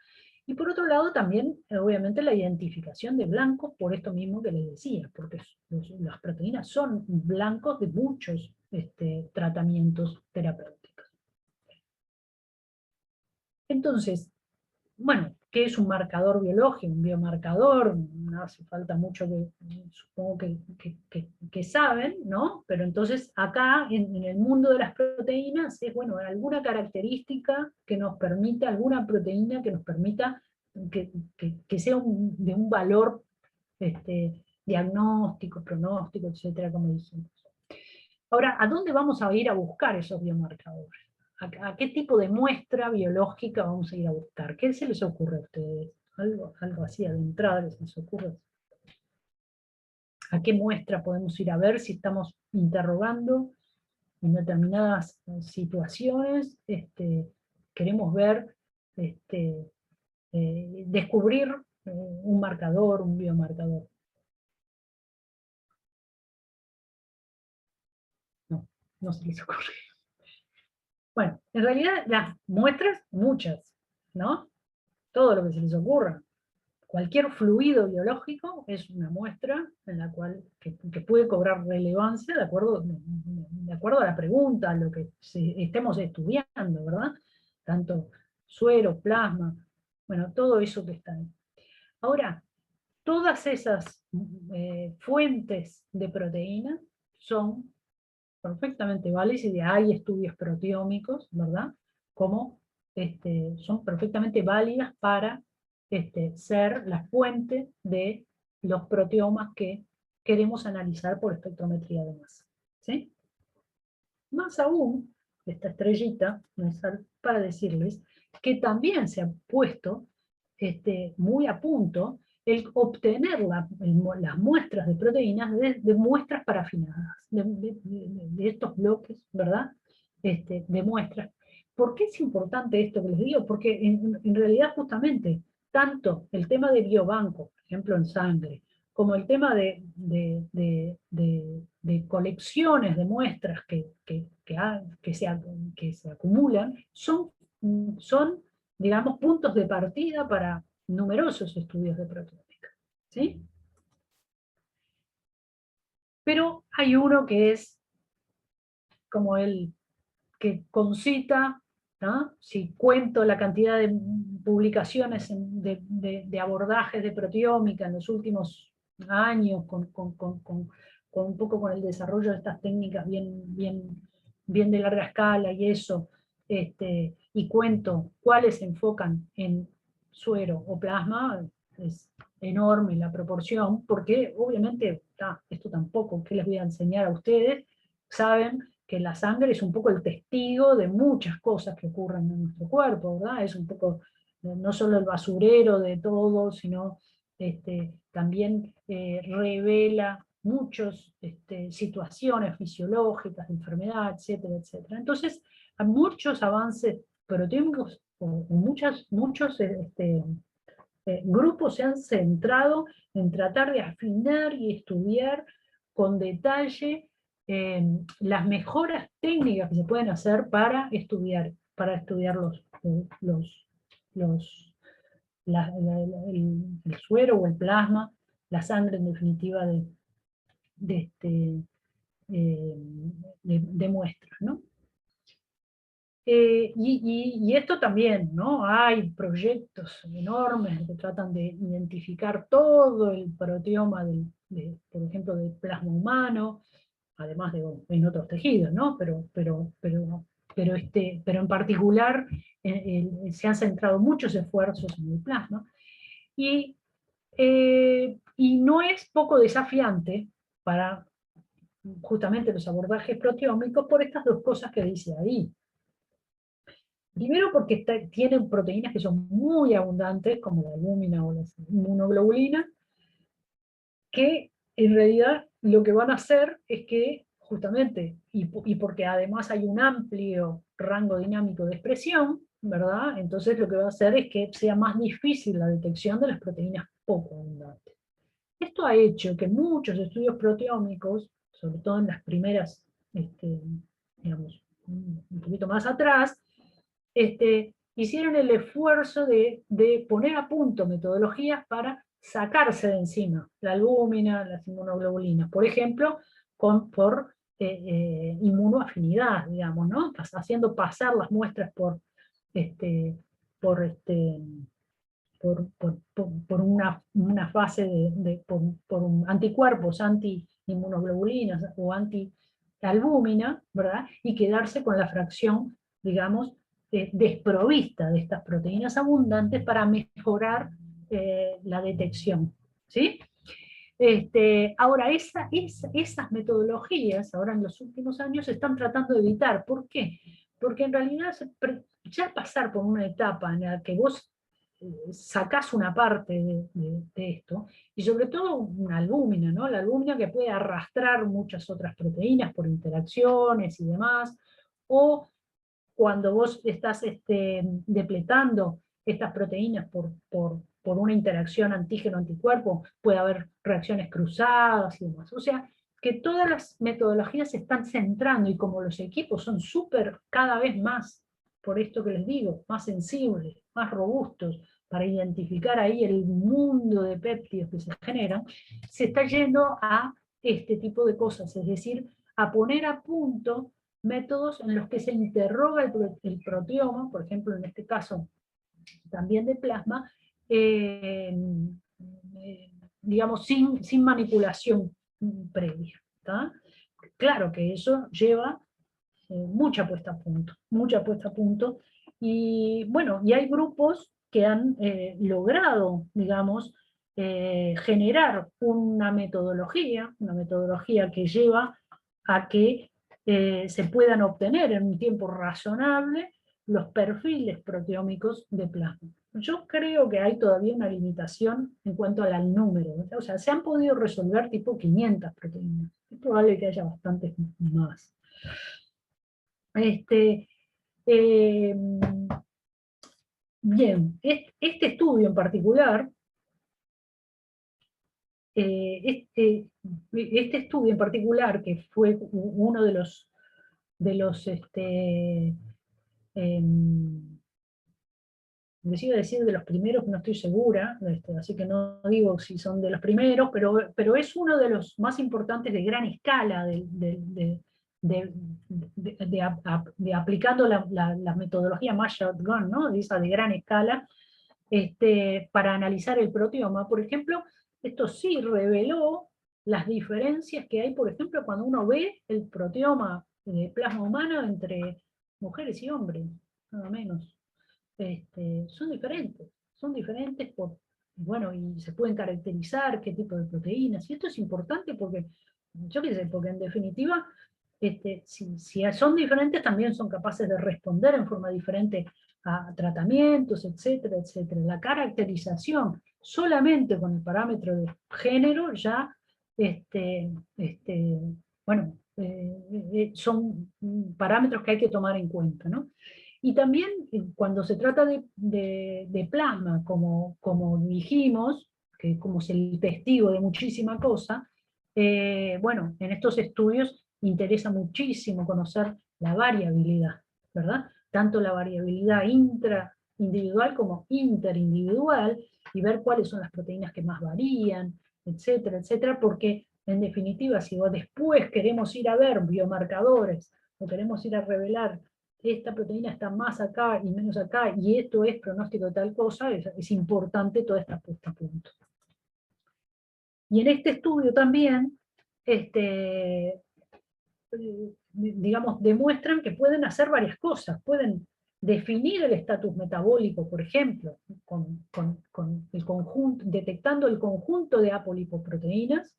y por otro lado también, obviamente, la identificación de blancos, por esto mismo que les decía, porque las proteínas son blancos de muchos tratamientos terapéuticos. Entonces, bueno, ¿qué es un marcador biológico? Un biomarcador, no hace falta mucho supongo que saben, ¿no? Pero entonces acá, en el mundo de las proteínas, es, bueno, alguna característica que nos permita, alguna proteína que nos permita que sea de un valor diagnóstico, pronóstico, etcétera, como dijimos. Ahora, ¿a dónde vamos a ir a buscar esos biomarcadores? ¿A qué tipo de muestra biológica vamos a ir a buscar? ¿Qué se les ocurre a ustedes? Algo así de entrada se les ocurre. ¿A qué muestra podemos ir a ver si estamos interrogando en determinadas situaciones? Queremos ver, descubrir un marcador, un biomarcador. No se les ocurre. Bueno, en realidad las muestras, muchas, ¿no? Todo lo que se les ocurra. cualquier fluido biológico es una muestra en la cual, que puede cobrar relevancia de acuerdo a la pregunta, a lo que estemos estudiando, ¿verdad? Tanto suero, plasma, bueno, todo eso que está ahí. Ahora, todas esas fuentes de proteína son perfectamente válidas, y hay estudios proteómicos, ¿verdad? Como son perfectamente válidas para ser la fuente de los proteomas que queremos analizar por espectrometría de masa. ¿Sí? Más aún, esta estrellita me sale para decirles que también se ha puesto muy a punto el obtener las muestras de proteínas de muestras parafinadas, de estos bloques, ¿verdad? De muestras. ¿Por qué es importante esto que les digo? Porque en realidad justamente, tanto el tema de biobanco, por ejemplo en sangre, como el tema de colecciones de muestras que se acumulan, son, digamos, puntos de partida para numerosos estudios de proteómica. ¿Sí? Pero hay uno que es como el que concita, ¿no? Si cuento la cantidad de publicaciones de abordajes de proteómica en los últimos años, con un poco con el desarrollo de estas técnicas bien de larga escala y eso, y cuento cuáles se enfocan en suero o plasma, es enorme la proporción, porque obviamente, esto tampoco, ¿qué les voy a enseñar a ustedes? Saben que la sangre es un poco el testigo de muchas cosas que ocurren en nuestro cuerpo, ¿verdad? Es un poco, no solo el basurero de todo, sino también revela muchas situaciones fisiológicas, de enfermedad, etcétera, etcétera. Entonces, hay muchos avances proteómicos, o muchos grupos se han centrado en tratar de afinar y estudiar con detalle las mejoras técnicas que se pueden hacer para estudiar el suero o el plasma, la sangre en definitiva de muestras, ¿no? Y esto también, ¿no? Hay proyectos enormes que tratan de identificar todo el proteoma, por ejemplo, del plasma humano, además de en otros tejidos, ¿no? Pero en particular se han centrado muchos esfuerzos en el plasma, y no es poco desafiante para justamente los abordajes proteómicos por estas dos cosas que dice ahí. Primero porque tienen proteínas que son muy abundantes, como la albúmina o la inmunoglobulina, que en realidad lo que van a hacer es que, justamente, y porque además hay un amplio rango dinámico de expresión, ¿verdad? Entonces lo que va a hacer es que sea más difícil la detección de las proteínas poco abundantes. Esto ha hecho que muchos estudios proteómicos, sobre todo en las primeras, digamos, un poquito más atrás, hicieron el esfuerzo de poner a punto metodologías para sacarse de encima la albúmina, las inmunoglobulinas, por ejemplo, por inmunoafinidad, digamos, ¿no? Haciendo pasar las muestras por una fase por anticuerpos anti-inmunoglobulinas o anti-albúmina, ¿verdad? Y quedarse con la fracción, digamos, desprovista de estas proteínas abundantes para mejorar la detección, ¿sí? Ahora, esas metodologías, ahora en los últimos años, se están tratando de evitar. ¿Por qué? Porque en realidad ya pasar por una etapa en la que vos sacás una parte de esto, y sobre todo una albúmina, ¿no? La albúmina que puede arrastrar muchas otras proteínas por interacciones y demás, o cuando vos estás depletando estas proteínas por una interacción antígeno-anticuerpo, puede haber reacciones cruzadas y demás. O sea, que todas las metodologías se están centrando, y como los equipos son cada vez más por esto que les digo, más sensibles, más robustos, para identificar ahí el mundo de péptidos que se generan, se está yendo a este tipo de cosas, es decir, a poner a punto métodos en los que se interroga el proteoma, por ejemplo, en este caso también de plasma, digamos, sin manipulación previa. ¿Tá? Claro que eso lleva mucha puesta a punto, y bueno, y hay grupos que han logrado, digamos, generar una metodología que lleva a que se puedan obtener en un tiempo razonable los perfiles proteómicos de plasma. Yo creo que hay todavía una limitación en cuanto al número, o sea, se han podido resolver tipo 500 proteínas, es probable que haya bastantes más. Eh, bien, este estudio en particular, este estudio en particular, que fue uno de los les iba a decir de los primeros, no estoy segura, así que no digo si son de los primeros, pero es uno de los más importantes de gran escala, de aplicando la metodología más shotgun, ¿no? De esa de gran escala, para analizar el proteoma. Por ejemplo, esto sí reveló las diferencias que hay, por ejemplo, cuando uno ve el proteoma de plasma humano entre mujeres y hombres, nada menos. Son diferentes bueno, y se pueden caracterizar qué tipo de proteínas, y esto es importante porque, yo qué sé, porque en definitiva, si son diferentes también son capaces de responder en forma diferente a tratamientos, etcétera, etcétera. La caracterización solamente con el parámetro de género ya, bueno, son parámetros que hay que tomar en cuenta, ¿no? Y también cuando se trata de plasma, como dijimos, que como es el testigo de muchísima cosa, bueno, en estos estudios interesa muchísimo conocer la variabilidad, ¿verdad? Tanto la variabilidad intraindividual como interindividual, y ver cuáles son las proteínas que más varían, etcétera, etcétera, porque en definitiva, si después queremos ir a ver biomarcadores, o queremos ir a revelar esta proteína está más acá y menos acá, y esto es pronóstico de tal cosa, es importante toda esta puesta a punto. Y en este estudio también, digamos, demuestran que pueden hacer varias cosas, pueden definir el estatus metabólico, por ejemplo, con el conjunto, detectando el conjunto de apolipoproteínas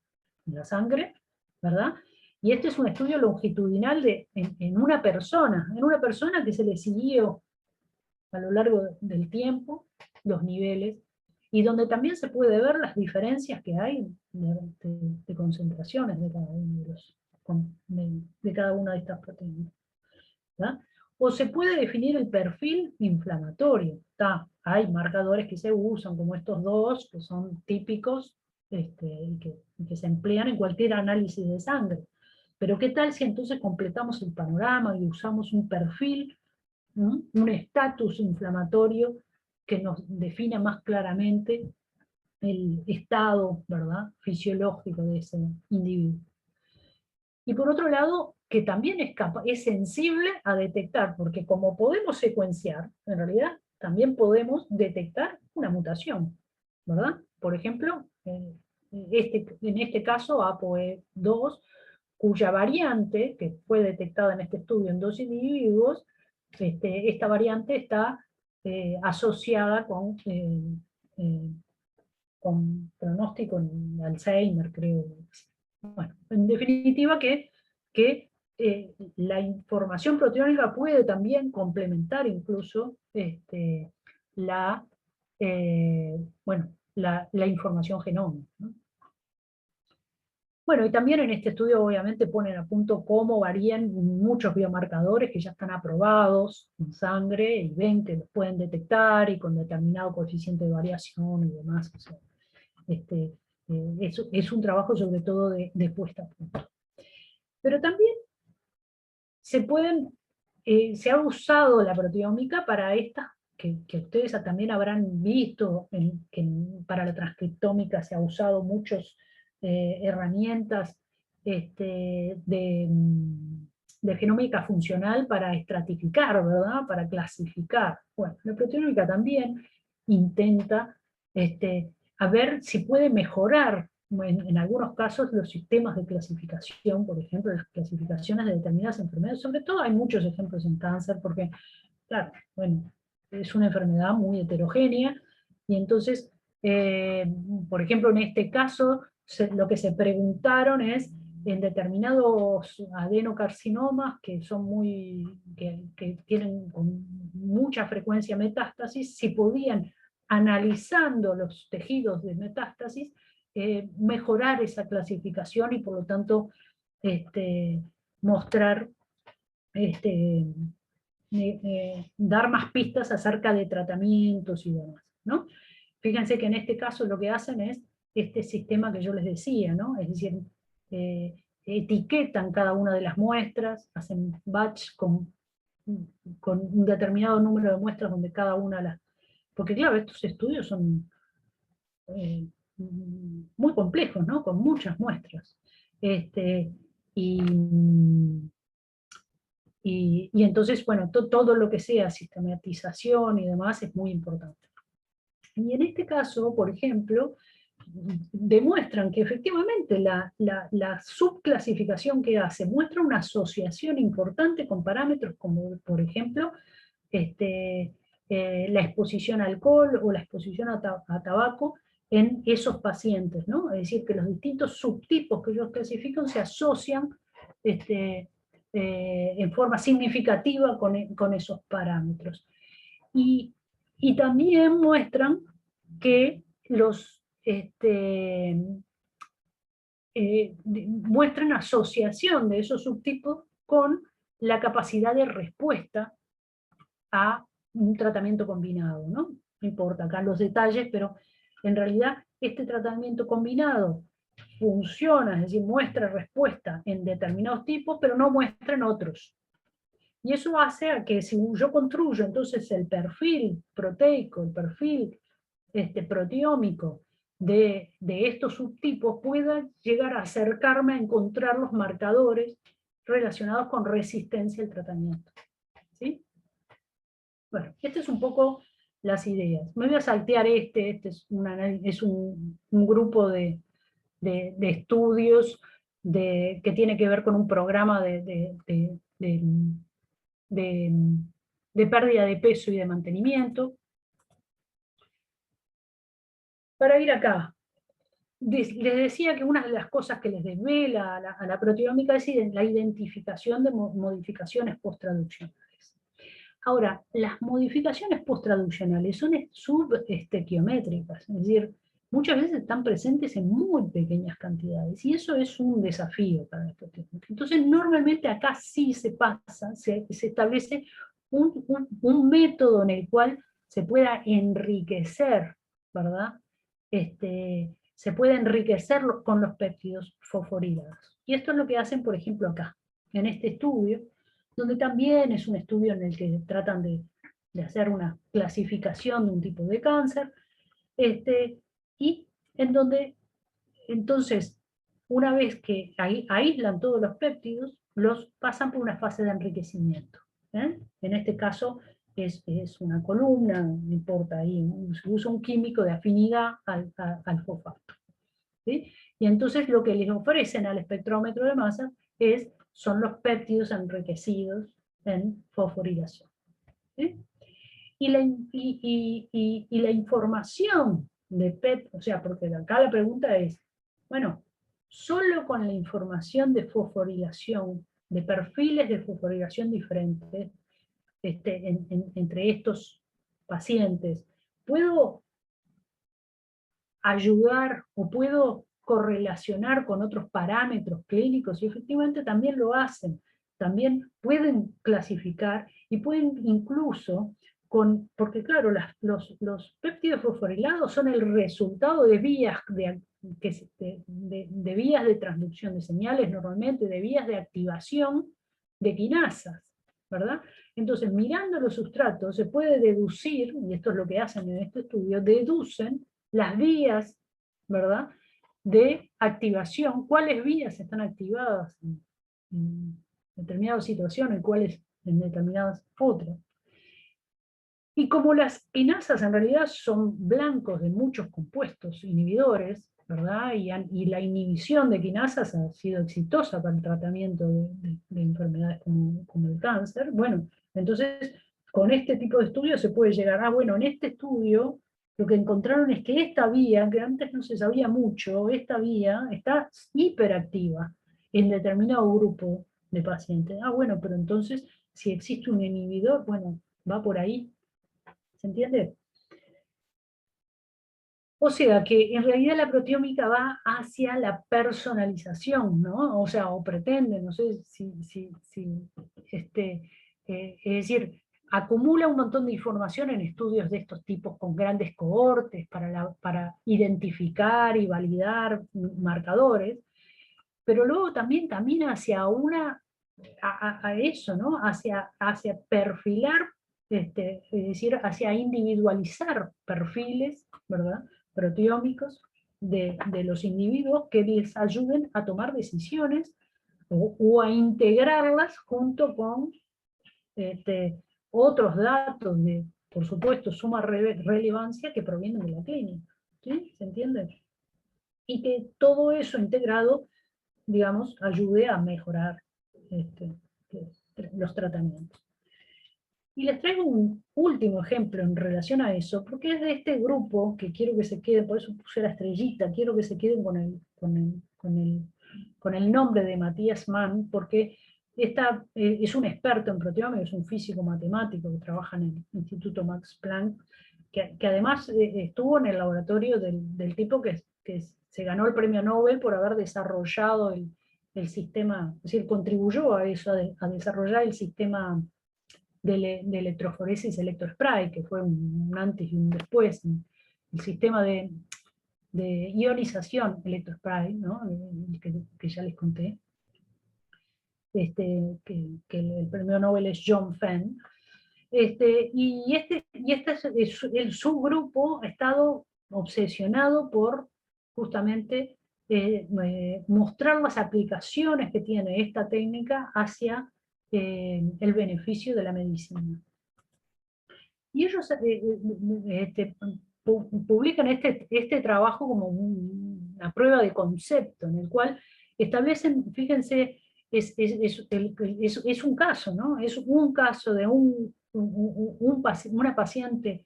en la sangre, ¿verdad? Y este es un estudio longitudinal en una persona que se le siguió a lo largo del tiempo los niveles, y donde también se puede ver las diferencias que hay de concentraciones de cada una de estas proteínas, ¿verdad? O se puede definir el perfil inflamatorio. Hay marcadores que se usan, como estos dos, que son típicos, y que se emplean en cualquier análisis de sangre. Pero ¿qué tal si entonces completamos el panorama y usamos un perfil, ¿no? Un estatus inflamatorio que nos defina más claramente el estado, ¿verdad?, fisiológico de ese individuo? Y por otro lado, que también es sensible a detectar, porque como podemos secuenciar, en realidad también podemos detectar una mutación, ¿verdad? Por ejemplo, en este caso APOE2, cuya variante, que fue detectada en este estudio en 2 individuos, esta variante está asociada con pronóstico en Alzheimer, creo. Bueno, en definitiva que la información proteómica puede también complementar incluso bueno, la información genómica, ¿no? Bueno, y también en este estudio obviamente ponen a punto cómo varían muchos biomarcadores que ya están aprobados en sangre y ven que los pueden detectar y con determinado coeficiente de variación y demás. O sea, es un trabajo sobre todo de puesta a punto. Pero también se pueden se ha usado la proteómica para estas, que ustedes también habrán visto, para la transcriptómica se ha usado muchas herramientas de genómica funcional para estratificar, ¿verdad? Para clasificar. Bueno, la proteómica también intenta a ver si puede mejorar en algunos casos los sistemas de clasificación, por ejemplo, las clasificaciones de determinadas enfermedades. Sobre todo hay muchos ejemplos en cáncer, porque, claro, bueno, es una enfermedad muy heterogénea, y entonces, por ejemplo, en este caso, lo que se preguntaron es, en determinados adenocarcinomas que son que tienen con mucha frecuencia metástasis, si podían, analizando los tejidos de metástasis, mejorar esa clasificación y por lo tanto mostrar, dar más pistas acerca de tratamientos y demás, ¿no? Fíjense que en este caso lo que hacen es este sistema que yo les decía, ¿no? Es decir, etiquetan cada una de las muestras, hacen batch con un determinado número de muestras donde cada una las... Porque claro, estos estudios son muy complejos, ¿no? Con muchas muestras. Y entonces, bueno, todo lo que sea sistematización y demás es muy importante. Y en este caso, por ejemplo, demuestran que efectivamente la subclasificación que hace muestra una asociación importante con parámetros como, por ejemplo, la exposición a alcohol o la exposición a tabaco en esos pacientes, ¿no? Es decir, que los distintos subtipos que ellos clasifican se asocian en forma significativa con esos parámetros. Y también muestran que muestran asociación de esos subtipos con la capacidad de respuesta a un tratamiento combinado, ¿no? No importa acá los detalles, pero en realidad este tratamiento combinado funciona, es decir, muestra respuesta en determinados tipos, pero no muestra en otros. Y eso hace a que si yo construyo entonces el perfil proteico, el perfil proteómico de estos subtipos, pueda llegar a acercarme a encontrar los marcadores relacionados con resistencia al tratamiento. ¿Sí? Bueno, este es un poco las ideas. Me voy a saltear este es un grupo de estudios que tiene que ver con un programa de pérdida de peso y de mantenimiento. Para ir acá, les decía que una de las cosas que les desvela a la proteómica es la identificación de modificaciones post-traduccionales. Ahora, las modificaciones post-traduccionales son subestequiométricas, es decir, muchas veces están presentes en muy pequeñas cantidades, y eso es un desafío para estos técnicos. Entonces, normalmente acá sí se pasa, se establece un método en el cual se pueda enriquecer, ¿verdad? Se puede enriquecer con los péptidos fosforilados. Y esto es lo que hacen, por ejemplo, acá, en este estudio, donde también es un estudio en el que tratan de hacer una clasificación de un tipo de cáncer, y en donde, entonces, una vez que aíslan todos los péptidos, los pasan por una fase de enriquecimiento. En este caso es una columna, no importa, ahí se usa un químico de afinidad al fosfato. ¿Sí? Y entonces lo que les ofrecen al espectrómetro de masa son los péptidos enriquecidos en fosforilación. ¿Sí? Y la información de o sea, porque acá la pregunta es, bueno, solo con la información de fosforilación, de perfiles de fosforilación diferentes entre estos pacientes, ¿puedo ayudar o puedo correlacionar con otros parámetros clínicos? Y efectivamente también lo hacen. También pueden clasificar y pueden incluso, porque claro, los péptidos fosforilados son el resultado de vías de vías de transducción de señales, normalmente de vías de activación de quinasas. ¿verdad? Entonces, mirando los sustratos, se puede deducir, y esto es lo que hacen en este estudio, deducen las vías, ¿verdad?, de activación, cuáles vías están activadas en determinadas situaciones, cuáles en determinadas otras. Y como las quinasas en realidad son blancos de muchos compuestos inhibidores, ¿verdad? Y la inhibición de quinasas ha sido exitosa para el tratamiento de enfermedades como el cáncer. Bueno, entonces con este tipo de estudios se puede llegar, bueno, en este estudio lo que encontraron es que esta vía, que antes no se sabía mucho, esta vía está hiperactiva en determinado grupo de pacientes. Bueno, pero entonces si existe un inhibidor, bueno, va por ahí. ¿Se entiende? O sea, que en realidad la proteómica va hacia la personalización, ¿no? O sea, o pretende, no sé es decir, acumula un montón de información en estudios de estos tipos con grandes cohortes para identificar y validar marcadores, pero luego también camina hacia a eso, ¿no? Hacia perfilar, es decir, hacia individualizar perfiles, ¿verdad?, proteómicos de los individuos que les ayuden a tomar decisiones o a integrarlas junto con otros datos de, por supuesto, suma relevancia que provienen de la clínica. ¿Sí? ¿Se entiende? Y que todo eso integrado, digamos, ayude a mejorar los tratamientos. Y les traigo un último ejemplo en relación a eso, porque es de este grupo que quiero que se queden, por eso puse la estrellita, quiero que se queden con el nombre de Matías Mann, porque es un experto en proteómica, es un físico matemático que trabaja en el Instituto Max Planck, que además estuvo en el laboratorio del tipo que se ganó el premio Nobel por haber desarrollado el sistema, es decir, contribuyó a eso, a desarrollar el sistema de electroforesis electrospray, que fue un antes y un después, el sistema de ionización electrospray, ¿no?, que ya les conté, que el premio Nobel es John Fenn. Su grupo ha estado obsesionado por justamente mostrar las aplicaciones que tiene esta técnica hacia el beneficio de la medicina. Y ellos publican este trabajo como una prueba de concepto, en el cual establecen, fíjense, es un caso, ¿no? Es un caso de una paciente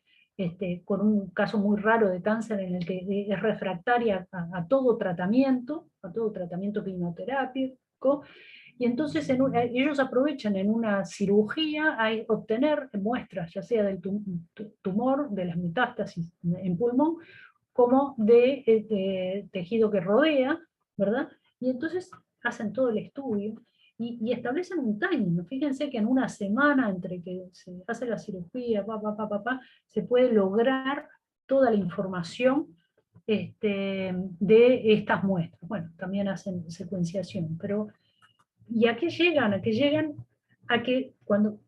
con un caso muy raro de cáncer en el que es refractaria a todo tratamiento quimioterápico, y entonces ellos aprovechan en una cirugía a obtener muestras, ya sea del tumor, de las metástasis en pulmón, como de tejido que rodea, ¿verdad? Y entonces hacen todo el estudio y establecen un timing. Fíjense que en una semana entre que se hace la cirugía, se puede lograr toda la información de estas muestras. Bueno, también hacen secuenciación, pero ¿y a qué llegan? A que cuando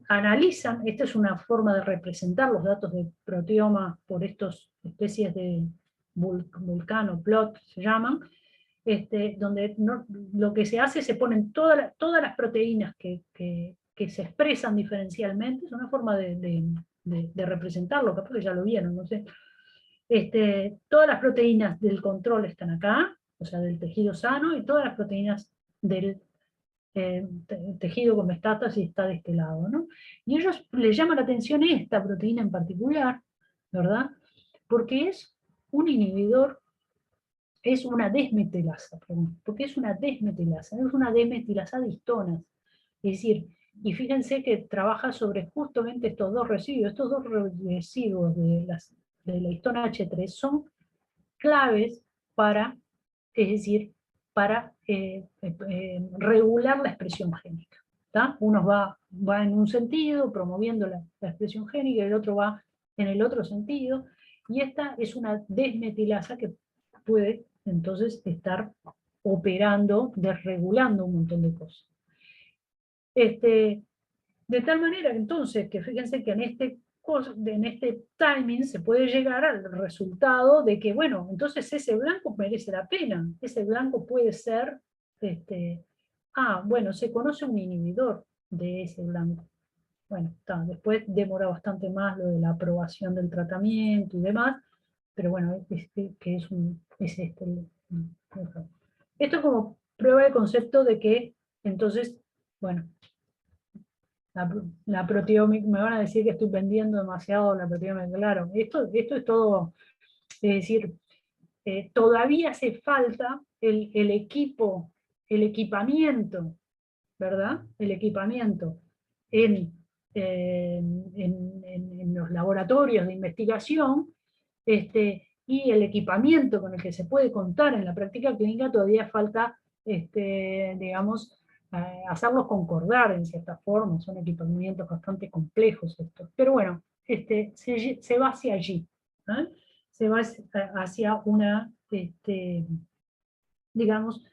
analizan, esta es una forma de representar los datos de proteoma por estas especies de vulcano, plot, se llaman, donde lo que se hace, se ponen todas las proteínas que se expresan diferencialmente, es una forma de representarlo, capaz que ya lo vieron, no sé. Todas las proteínas del control están acá, o sea, del tejido sano, y todas las proteínas del tejido con metástasis está de este lado, ¿no? Y ellos les llama la atención esta proteína en particular, ¿verdad? Porque es un inhibidor, es una desmetilasa, porque es una desmetilasa, es una desmetilasa de histonas. Es decir, y fíjense que trabaja sobre justamente estos dos residuos de la histona H3 son claves para, es decir, para regular la expresión génica. ¿Tá? Uno va en un sentido, promoviendo la expresión génica, y el otro va en el otro sentido, y esta es una desmetilasa que puede entonces estar operando, desregulando un montón de cosas. De tal manera entonces que fíjense que en este timing se puede llegar al resultado de que, bueno, entonces ese blanco merece la pena, ese blanco puede ser, bueno, se conoce un inhibidor de ese blanco. Bueno, después demora bastante más lo de la aprobación del tratamiento y demás, pero bueno, que es este. Esto como prueba de concepto de que, entonces, bueno, la proteómica, me van a decir que estoy vendiendo demasiado la proteómica, claro, esto es todo, es decir, todavía hace falta el equipamiento, ¿verdad? El equipamiento en los laboratorios de investigación, y el equipamiento con el que se puede contar en la práctica clínica, todavía falta, digamos, hacerlos concordar en cierta forma, son equipamientos bastante complejos estos. Pero bueno, se va hacia allí, ¿eh? Se va hacia una, digamos,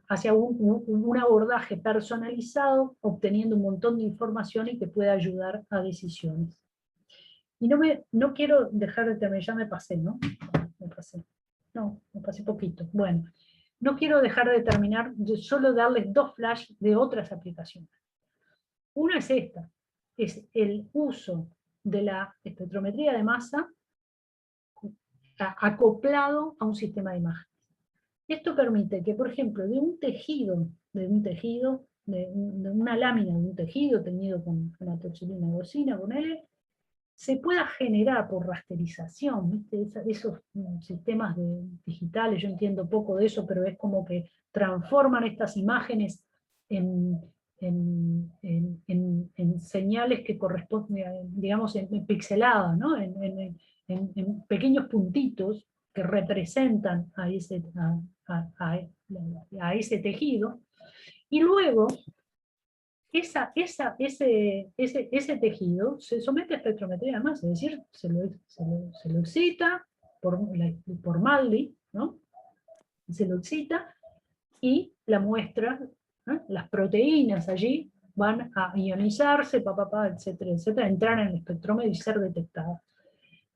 hacia un abordaje personalizado, obteniendo un montón de información y que pueda ayudar a decisiones. Y no quiero dejar de terminar, ya me pasé, ¿no? Me pasé poquito. Bueno, no quiero dejar de terminar, solo darles 2 flash de otras aplicaciones. Una es esta, es el uso de la espectrometría de masa acoplado a un sistema de imágenes. Esto permite que, por ejemplo, de una lámina de un tejido teñido con una toxilina bocina, con L, se pueda generar por rasterización, ¿viste? Esos sistemas digitales, yo entiendo poco de eso, pero es como que transforman estas imágenes en señales que corresponden, digamos, en pixeladas, ¿no? En pequeños puntitos que representan a ese tejido, y luego ese tejido se somete a espectrometría además, es decir, se lo excita por MALDI, ¿no? Se lo excita y la muestra, ¿no? Las proteínas allí van a ionizarse, etcétera, etcétera, entrar en el espectrómetro y ser detectadas.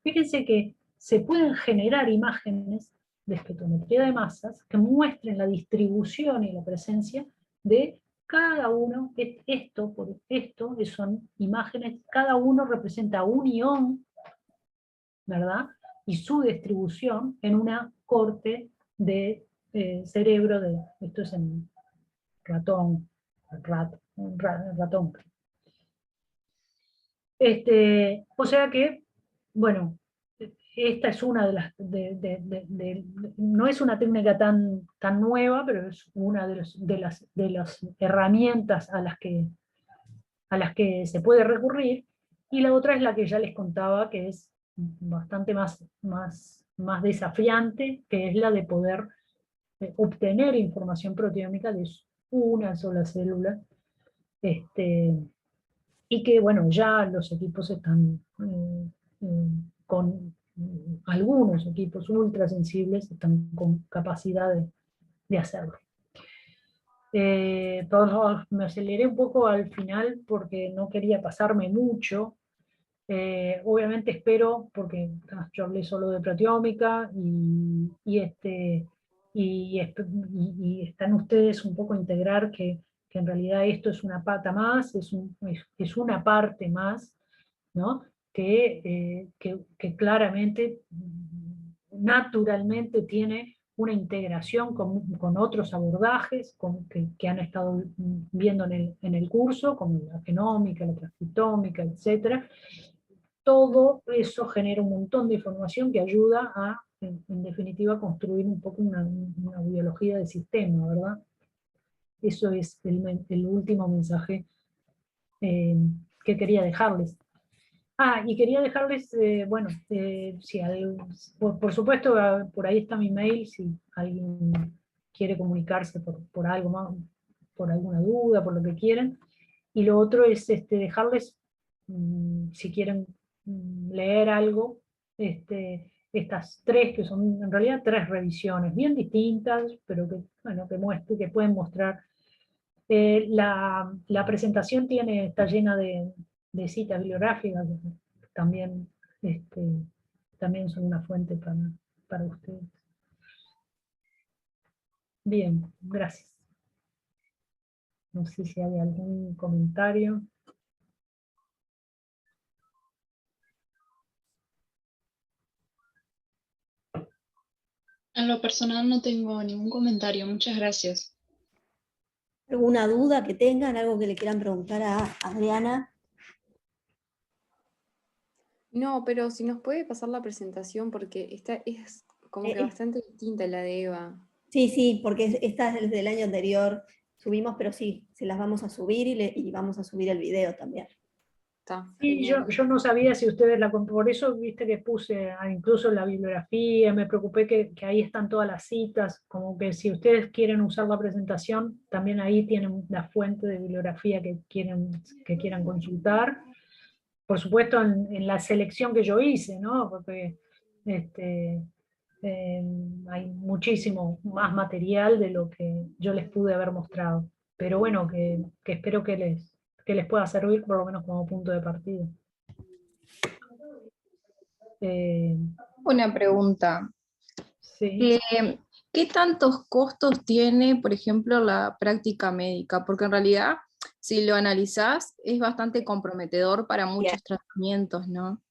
Fíjense que se pueden generar imágenes de espectrometría de masas que muestren la distribución y la presencia de cada uno. Esto son imágenes, cada uno representa un ion, ¿verdad? Y su distribución en una corte de cerebro esto es en ratón, ratón. O sea que, bueno, esta es una de las, no es una técnica tan nueva, pero es una de las herramientas a las que se puede recurrir, y la otra es la que ya les contaba, que es bastante más desafiante, que es la de poder obtener información proteómica de una sola célula, y que, bueno, ya los equipos están algunos equipos ultrasensibles están con capacidad de hacerlo. Me aceleré un poco al final porque no quería pasarme mucho. Obviamente espero, porque yo hablé solo de proteómica y están ustedes un poco a integrar que en realidad esto es una pata más, es una parte más, ¿no? Que claramente, naturalmente tiene una integración con otros abordajes que han estado viendo en el curso, como la genómica, la transcriptómica, etc. Todo eso genera un montón de información que ayuda a, en definitiva, construir un poco una biología de sistema, ¿verdad? Eso es el último mensaje que quería dejarles. Y quería dejarles, bueno, por supuesto, por ahí está mi mail, si alguien quiere comunicarse por algo más, por alguna duda, por lo que quieran. Y lo otro es dejarles, si quieren leer algo, estas 3, que son en realidad 3 revisiones, bien distintas, pero que, bueno, que pueden mostrar La presentación está llena de citas bibliográficas, también, también son una fuente para ustedes. Bien, gracias. No sé si hay algún comentario. En lo personal no tengo ningún comentario, muchas gracias. ¿Alguna duda que tengan, algo que le quieran preguntar a Adriana? No, pero si nos puede pasar la presentación, porque esta es como que bastante distinta a la de Eva. Sí, porque esta es del año anterior, subimos, pero sí, se las vamos a subir y vamos a subir el video también. Está, Sí, genial. yo no sabía si ustedes por eso viste que puse incluso la bibliografía, me preocupé que ahí están todas las citas, como que si ustedes quieren usar la presentación, también ahí tienen la fuente de bibliografía que quieran consultar. Por supuesto en la selección que yo hice, ¿no? Porque hay muchísimo más material de lo que yo les pude haber mostrado. Pero bueno, que espero que les pueda servir por lo menos como punto de partida. Una pregunta. Sí. ¿Qué tantos costos tiene, por ejemplo, la práctica médica? Porque en realidad, si lo analizás, es bastante comprometedor para muchos tratamientos, ¿no?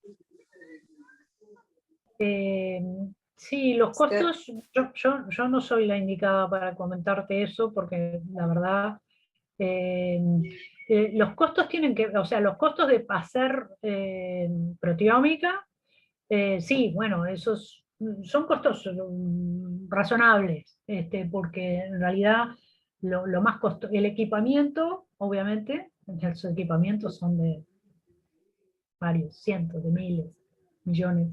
Sí, los costos, yo no soy la indicada para comentarte eso, porque la verdad, los costos los costos de hacer proteómica, sí, bueno, esos son costos razonables, porque en realidad lo más costoso, el equipamiento, obviamente, los equipamientos son de varios cientos de miles, millones.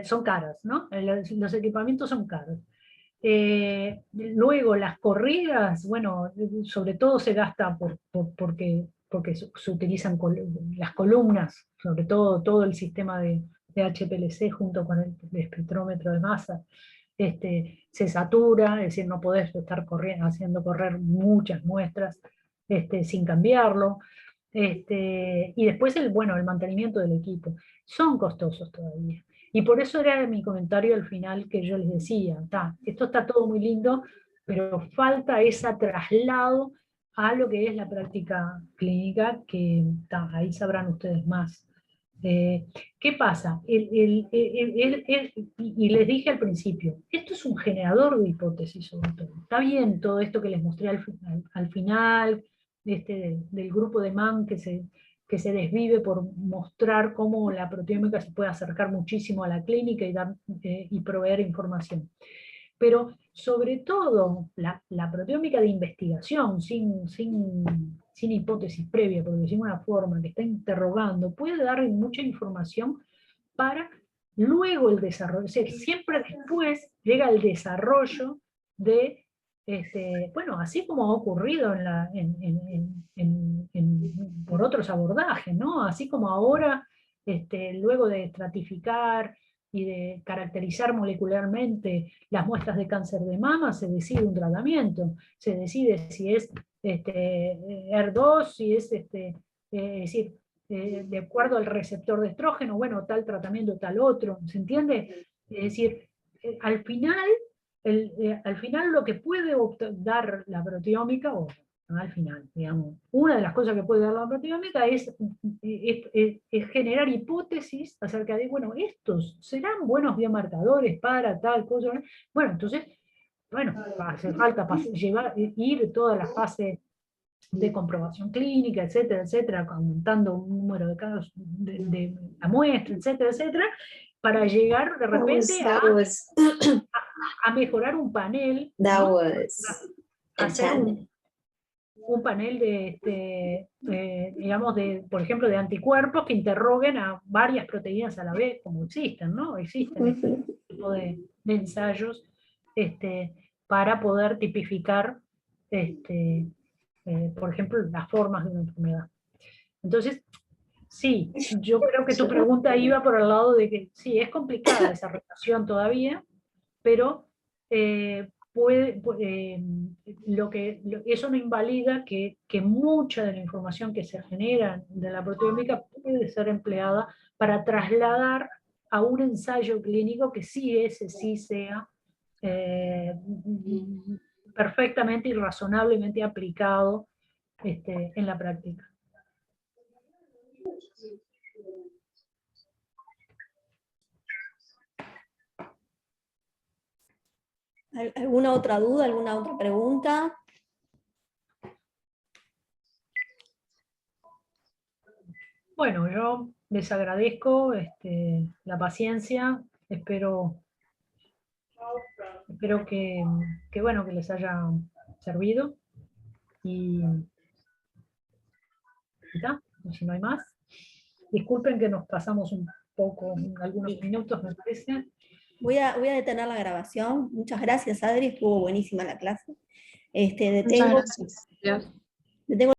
Son caros, ¿no? Los equipamientos son caros. Luego las corridas, bueno, sobre todo se gasta porque se utilizan las columnas, sobre todo el sistema de HPLC junto con el espectrómetro de masa, se satura, es decir, no podés estar haciendo correr muchas muestras sin cambiarlo. Y después el mantenimiento del equipo. Son costosos todavía. Y por eso era mi comentario al final que yo les decía, esto está todo muy lindo, pero falta ese traslado a lo que es la práctica clínica, que ahí sabrán ustedes más. ¿Qué pasa? Y les dije al principio, esto es un generador de hipótesis sobre todo. Está bien todo esto que les mostré al final, del grupo de Mann que se desvive por mostrar cómo la proteómica se puede acercar muchísimo a la clínica y proveer información. Pero sobre todo la proteómica de investigación, sin hipótesis previa, por decirlo de una forma, que está interrogando, puede dar mucha información para luego el desarrollo. O sea, siempre después llega el desarrollo de, bueno, así como ha ocurrido por otros abordajes, ¿no? Así como ahora, luego de estratificar y de caracterizar molecularmente las muestras de cáncer de mama, se decide un tratamiento, se decide si es ER2, si es, es decir, de acuerdo al receptor de estrógeno, bueno, tal tratamiento, tal otro, ¿se entiende? Es decir, al final lo que puede dar la proteómica, o no al final, digamos, una de las cosas que puede dar la proteómica es generar hipótesis acerca de, bueno, estos serán buenos biomarcadores para tal cosa. Bueno, entonces, bueno, hace falta ir toda la fase de comprobación clínica, etcétera, aumentando un número de casos de la muestra, etcétera, para llegar de repente a mejorar un panel, ¿no? Hacer un panel digamos, por ejemplo, de anticuerpos que interroguen a varias proteínas a la vez, como existen, ¿no? Existen este tipo de ensayos para poder tipificar, por ejemplo, las formas de una enfermedad. Entonces, sí, yo creo que tu pregunta iba por el lado de que sí, es complicada esa relación todavía, pero eso no invalida que mucha de la información que se genera de la proteómica puede ser empleada para trasladar a un ensayo clínico que ese sí sea perfectamente y razonablemente aplicado en la práctica. ¿Alguna otra duda, alguna otra pregunta? Bueno, yo les agradezco la paciencia, espero que, bueno, que les haya servido, y ya, si no hay más. Disculpen que nos pasamos un poco, algunos minutos me parece. Voy a detener la grabación. Muchas gracias, Adri, estuvo buenísima la clase. Muchas gracias. Detengo